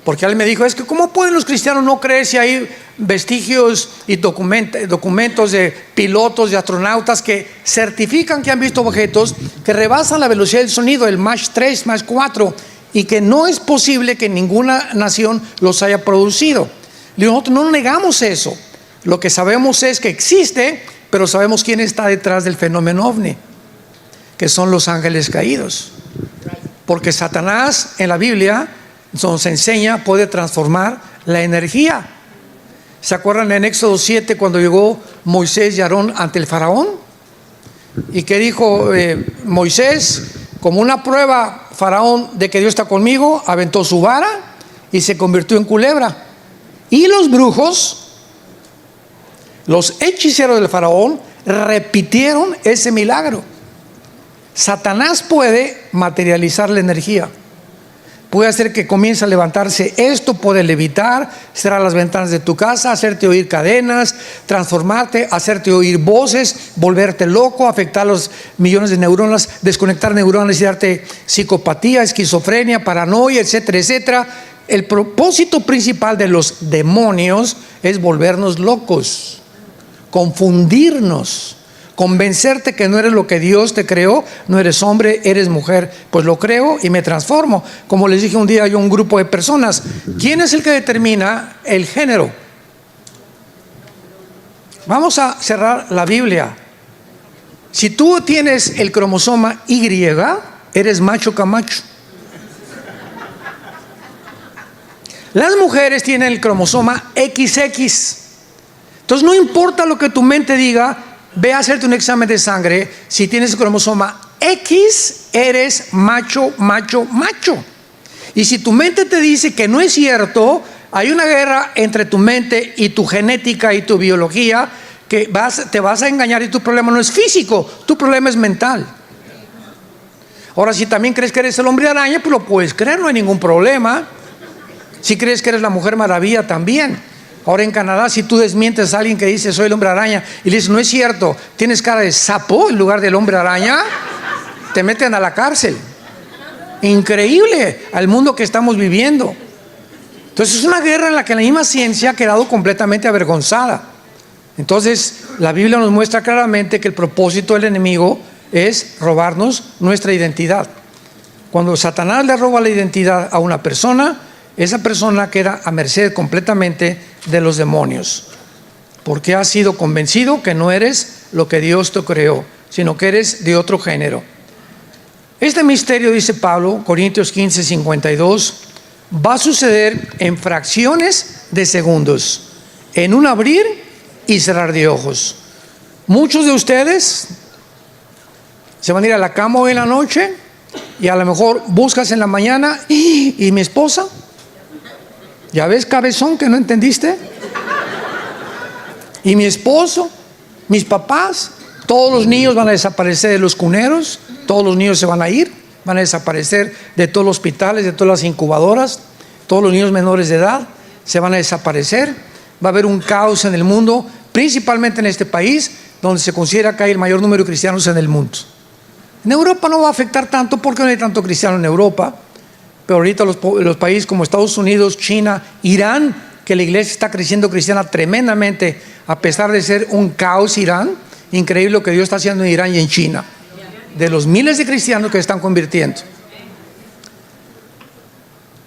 Porque alguien me dijo, es que ¿cómo pueden los cristianos no creer si hay vestigios y documentos de pilotos, de astronautas que certifican que han visto objetos que rebasan la velocidad del sonido, el Mach 3, Mach 4, y que no es posible que ninguna nación los haya producido? Y nosotros no negamos eso. Lo que sabemos es que existe, pero sabemos quién está detrás del fenómeno ovni, que son los ángeles caídos. Porque Satanás en la Biblia nos enseña, puede transformar la energía. ¿Se acuerdan en Éxodo 7 cuando llegó Moisés y Aarón ante el faraón? ¿Y qué dijo Moisés? Como una prueba, faraón, de que Dios está conmigo, aventó su vara y se convirtió en culebra. Y los brujos, los hechiceros del faraón, repitieron ese milagro. Satanás puede materializar la energía, puede hacer que comience a levantarse esto, puede levitar, cerrar las ventanas de tu casa, hacerte oír cadenas, transformarte, hacerte oír voces, volverte loco, afectar los millones de neuronas, desconectar neuronas y darte psicopatía, esquizofrenia, paranoia, etcétera, etcétera. El propósito principal de los demonios es volvernos locos, confundirnos, convencerte que no eres lo que Dios te creó, no eres hombre, eres mujer. Pues lo creo y me transformo. Como les dije un día, hay un grupo de personas. ¿Quién es el que determina el género? Vamos a cerrar la Biblia. Si tú tienes el cromosoma Y, eres macho camacho. Las mujeres tienen el cromosoma XX. Entonces no importa lo que tu mente diga, ve a hacerte un examen de sangre. Si tienes el cromosoma X, eres macho, macho, macho. Y si tu mente te dice que no es cierto, hay una guerra entre tu mente y tu genética y tu biología, que te vas a engañar, y tu problema no es físico, tu problema es mental. Ahora, si también crees que eres el hombre araña, pues lo puedes creer, no hay ningún problema. Si crees que eres la Mujer Maravilla, también. Ahora en Canadá, si tú desmientes a alguien que dice soy el hombre araña y le dices no es cierto, tienes cara de sapo en lugar del hombre araña, te meten a la cárcel. Increíble al mundo que estamos viviendo. Entonces es una guerra en la que la misma ciencia ha quedado completamente avergonzada. Entonces la Biblia nos muestra claramente que el propósito del enemigo es robarnos nuestra identidad. Cuando Satanás le roba la identidad a una persona, esa persona queda a merced completamente de los demonios, porque has sido convencido que no eres lo que Dios te creó, sino que eres de otro género. Este misterio, dice Pablo, Corintios 15, 52, va a suceder en fracciones de segundos, en un abrir y cerrar de ojos. Muchos de ustedes se van a ir a la cama hoy en la noche y a lo mejor buscas en la mañana y mi esposa. ¿Ya ves, cabezón, que no entendiste? Y mi esposo, mis papás, todos los niños van a desaparecer de los cuneros, todos los niños se van a ir, van a desaparecer de todos los hospitales, de todas las incubadoras, todos los niños menores de edad se van a desaparecer. Va a haber un caos en el mundo, principalmente en este país, donde se considera que hay el mayor número de cristianos en el mundo. En Europa no va a afectar tanto porque no hay tanto cristiano en Europa. Pero ahorita los países como Estados Unidos, China, Irán, que la iglesia está creciendo cristiana tremendamente, a pesar de ser un caos Irán, increíble lo que Dios está haciendo en Irán y en China, de los miles de cristianos que se están convirtiendo.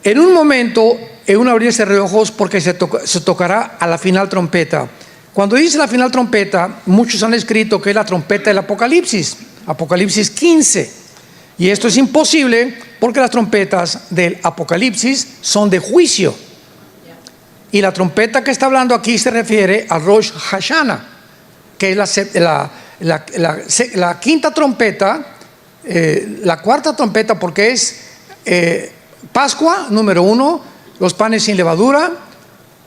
En un momento, en un abrir y cerrar de ojos, porque se tocará a la final trompeta. Cuando dice la final trompeta, muchos han escrito que es la trompeta del Apocalipsis, Apocalipsis 15. Y esto es imposible porque las trompetas del Apocalipsis son de juicio. Y la trompeta que está hablando aquí se refiere a Rosh Hashanah, que es la quinta trompeta, la cuarta trompeta, porque es Pascua, número 1, los panes sin levadura,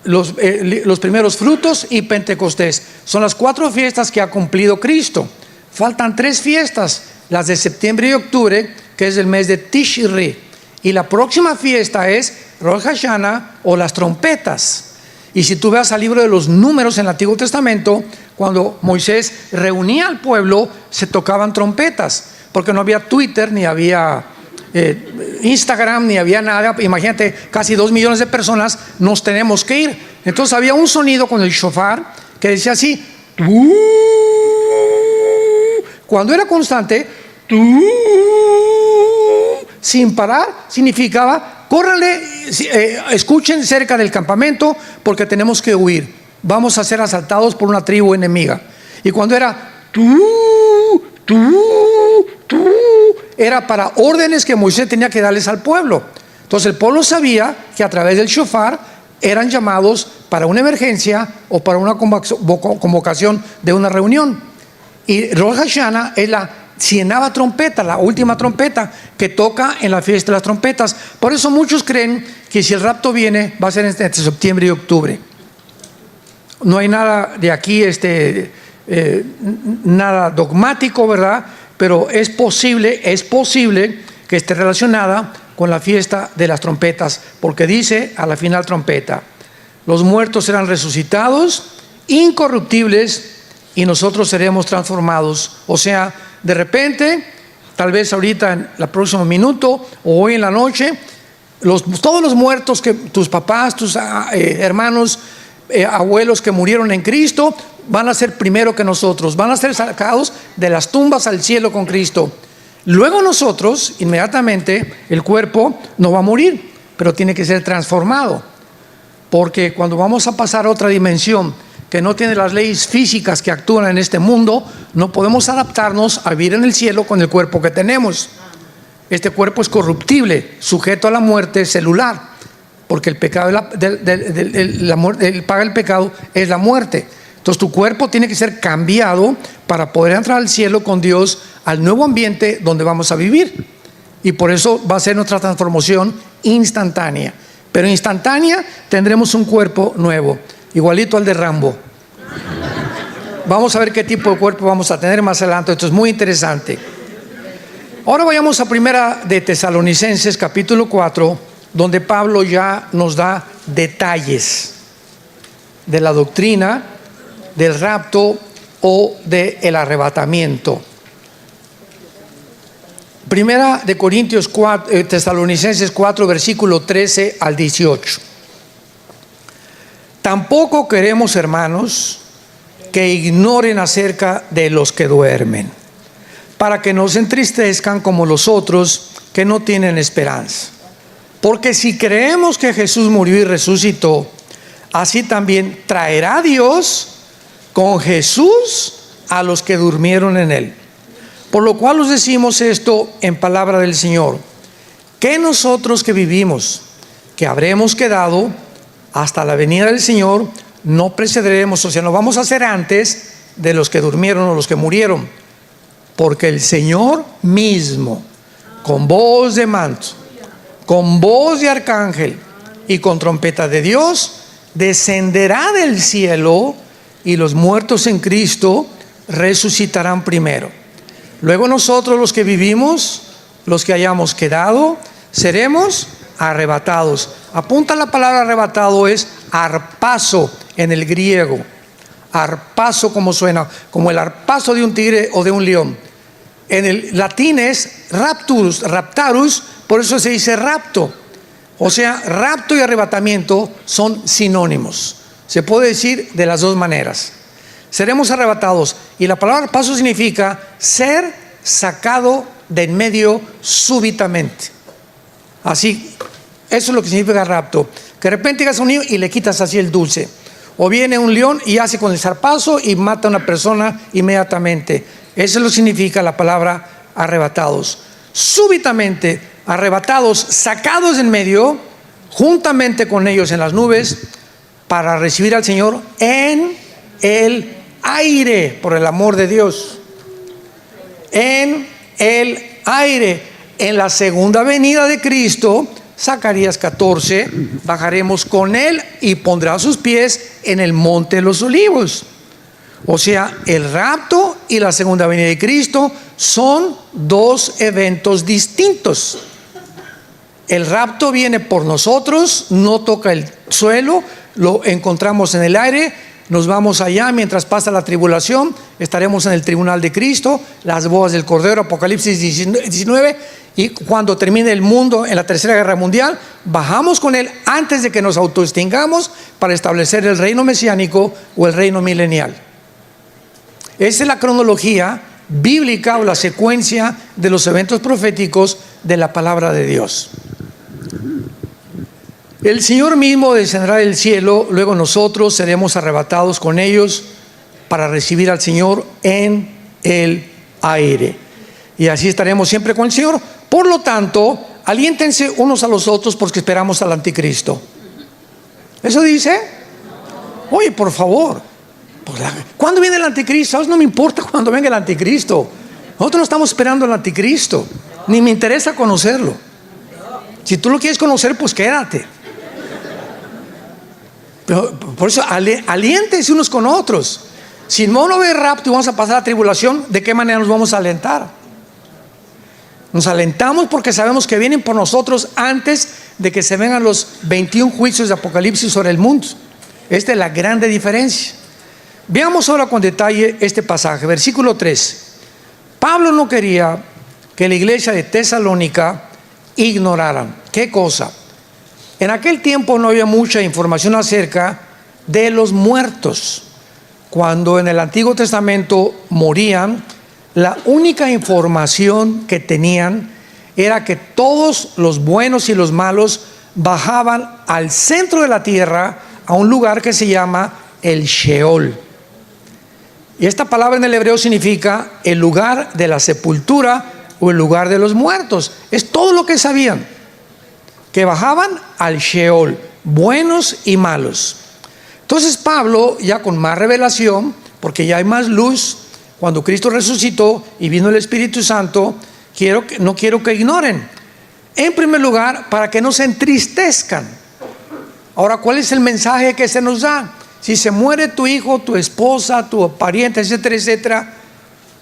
los primeros frutos y Pentecostés. Son las 4 fiestas que ha cumplido Cristo. Faltan 3 fiestas, las de septiembre y octubre, que es el mes de Tishri. Y la próxima fiesta es Rosh Hashanah o las trompetas. Y si tú veas al libro de los Números en el Antiguo Testamento, cuando Moisés reunía al pueblo, se tocaban trompetas, porque no había Twitter, ni había Instagram, ni había nada. Imagínate, casi 2 millones de personas, nos tenemos que ir. Entonces había un sonido con el shofar que decía así, cuando era constante, sin parar, significaba, córranle, escuchen cerca del campamento porque tenemos que huir, vamos a ser asaltados por una tribu enemiga. Y cuando era era para órdenes que Moisés tenía que darles al pueblo. Entonces el pueblo sabía que a través del shofar eran llamados para una emergencia o para una convocación de una reunión. Y Rosh Hashanah es la 100ª trompeta, la última trompeta que toca en la fiesta de las trompetas. Por eso muchos creen que si el rapto viene, va a ser entre septiembre y octubre. No hay nada de aquí, nada dogmático, ¿verdad? Pero es posible que esté relacionada con la fiesta de las trompetas, porque dice a la final trompeta: los muertos serán resucitados, incorruptibles, y nosotros seremos transformados. O sea, de repente, tal vez ahorita en el próximo minuto o hoy en la noche, todos los muertos, que tus papás, tus hermanos, abuelos que murieron en Cristo, van a ser primero que nosotros, van a ser sacados de las tumbas al cielo con Cristo. Luego nosotros, inmediatamente, el cuerpo no va a morir, pero tiene que ser transformado, porque cuando vamos a pasar a otra dimensión que no tiene las leyes físicas que actúan en este mundo, no podemos adaptarnos a vivir en el cielo con el cuerpo que tenemos. Este cuerpo es corruptible, sujeto a la muerte celular, porque el pecado, el paga del pecado es la muerte. Entonces tu cuerpo tiene que ser cambiado para poder entrar al cielo con Dios, al nuevo ambiente donde vamos a vivir. Y por eso va a ser nuestra transformación instantánea. Pero instantánea tendremos un cuerpo nuevo, igualito al de Rambo. Vamos a ver qué tipo de cuerpo vamos a tener más adelante. Esto es muy interesante. Ahora vayamos a Primera de Tesalonicenses capítulo 4, donde Pablo ya nos da detalles de la doctrina del rapto o del arrebatamiento. Primera de Corintios 4, Tesalonicenses 4, versículo 13 al 18. Tampoco queremos, hermanos, que ignoren acerca de los que duermen, para que no se entristezcan como los otros que no tienen esperanza. Porque si creemos que Jesús murió y resucitó, así también traerá Dios con Jesús a los que durmieron en él. Por lo cual os decimos esto en palabra del Señor, que nosotros que vivimos, que habremos quedado hasta la venida del Señor, no precederemos, o sea, no vamos a ser antes de los que durmieron o los que murieron, porque el Señor mismo, con voz de manto, con voz de arcángel y con trompeta de Dios, descenderá del cielo, y los muertos en Cristo resucitarán primero. Luego nosotros, los que vivimos, los que hayamos quedado, seremos arrebatados. Apunta la palabra arrebatado, es arpazo en el griego. Arpazo, como suena, como el arpazo de un tigre o de un león. En el latín es rapturus, raptarus, por eso se dice rapto. O sea, rapto y arrebatamiento son sinónimos. Se puede decir de las dos maneras. Seremos arrebatados, y la palabra arpazo significa ser sacado de en medio súbitamente. Así, eso es lo que significa rapto. Que de repente llegas a un niño y le quitas así el dulce. O viene un león y hace con el zarpazo y mata a una persona inmediatamente. Eso lo significa la palabra arrebatados. Súbitamente, arrebatados, sacados de en medio, juntamente con ellos en las nubes, para recibir al Señor en el aire, por el amor de Dios. En el aire, en la segunda venida de Cristo. Zacarías 14, bajaremos con él y pondrá sus pies en el monte de los olivos. O sea, el rapto y la segunda venida de Cristo son dos eventos distintos. El rapto viene por nosotros, no toca el suelo, lo encontramos en el aire, nos vamos allá mientras pasa la tribulación, estaremos en el tribunal de Cristo, las bodas del Cordero, Apocalipsis 19, y cuando termine el mundo en la tercera guerra mundial, bajamos con él antes de que nos autoextingamos para establecer el reino mesiánico o el reino milenial. Esa es la cronología bíblica o la secuencia de los eventos proféticos de la palabra de Dios. El Señor mismo descenderá del cielo, luego nosotros seremos arrebatados con ellos para recibir al Señor en el aire. Y así estaremos siempre con el Señor. Por lo tanto, aliéntense unos a los otros porque esperamos al anticristo. ¿Eso dice? Oye, por favor. ¿Cuándo viene el anticristo? No me importa cuándo venga el anticristo. Nosotros no estamos esperando al anticristo. Ni me interesa conocerlo. Si tú lo quieres conocer, pues quédate. Pero por eso, aliéntense unos con otros. Si no va a haber rapto y vamos a pasar la tribulación, ¿de qué manera nos vamos a alentar? Nos alentamos porque sabemos que vienen por nosotros antes de que se vengan los 21 juicios de Apocalipsis sobre el mundo. Esta es la grande diferencia. Veamos ahora con detalle este pasaje, versículo 3. Pablo no quería que la iglesia de Tesalónica ignoraran. ¿Qué cosa? En aquel tiempo no había mucha información acerca de los muertos. Cuando en el Antiguo Testamento morían, la única información que tenían era que todos los buenos y los malos bajaban al centro de la tierra, a un lugar que se llama el Sheol. Y esta palabra en el hebreo significa el lugar de la sepultura o el lugar de los muertos. Es todo lo que sabían, que bajaban al Sheol, buenos y malos. Entonces Pablo, ya con más revelación, porque ya hay más luz, cuando Cristo resucitó y vino el Espíritu Santo, no quiero que ignoren. En primer lugar, para que no se entristezcan. Ahora, ¿cuál es el mensaje que se nos da? Si se muere tu hijo, tu esposa, tu pariente, etcétera, etcétera,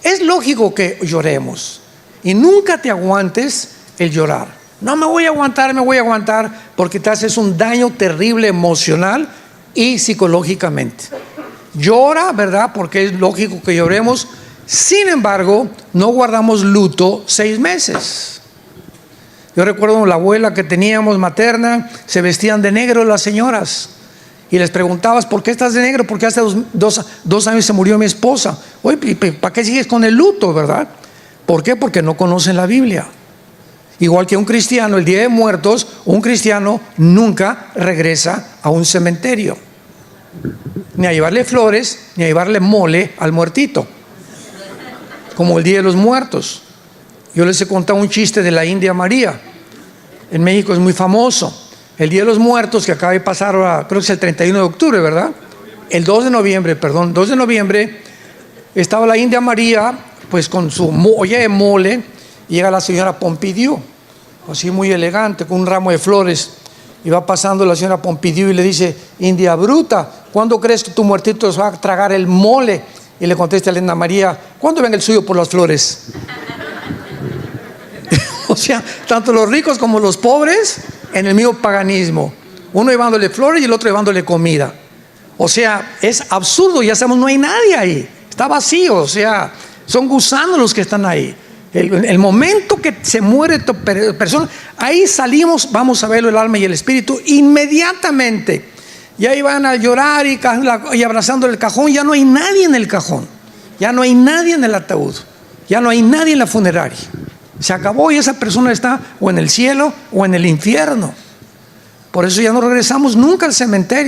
es lógico que lloremos. Y nunca te aguantes el llorar. No me voy a aguantar, porque te haces un daño terrible emocional y psicológicamente. Llora, ¿verdad? Porque es lógico que lloremos. Sin embargo, no guardamos luto 6 meses. Yo recuerdo la abuela que teníamos materna, se vestían de negro las señoras. Y les preguntabas, ¿por qué estás de negro? Porque hace dos años se murió mi esposa. Oye, ¿para qué sigues con el luto, verdad? ¿Por qué? Porque no conocen la Biblia. Igual que un cristiano, el Día de Muertos, un cristiano nunca regresa a un cementerio, ni a llevarle flores, ni a llevarle mole al muertito, como el Día de los Muertos. Yo les he contado un chiste de la India María. En México es muy famoso. El Día de los Muertos, que acaba de pasar ahora, creo que es el 31 de octubre, ¿verdad? El 2 de noviembre, estaba la India María, pues con su olla de mole. Llega la señora Pompidou, así muy elegante, con un ramo de flores. Y va pasando la señora Pompidou y le dice: India bruta, ¿cuándo crees que tu muertito se va a tragar el mole? Y le contesta a la India María: ¿cuándo venga el suyo por las flores? O sea, tanto los ricos como los pobres en el mismo paganismo, uno llevándole flores y el otro llevándole comida. O sea, es absurdo. Ya sabemos, no hay nadie ahí, está vacío. O sea, son gusanos los que están ahí. El momento que se muere tu persona, ahí salimos, vamos a verlo, el alma y el espíritu inmediatamente. Y ahí van a llorar y abrazando el cajón. Ya no hay nadie en el cajón, ya no hay nadie en el ataúd, ya no hay nadie en la funeraria. Se acabó y esa persona está o en el cielo o en el infierno. Por eso ya no regresamos nunca al cementerio.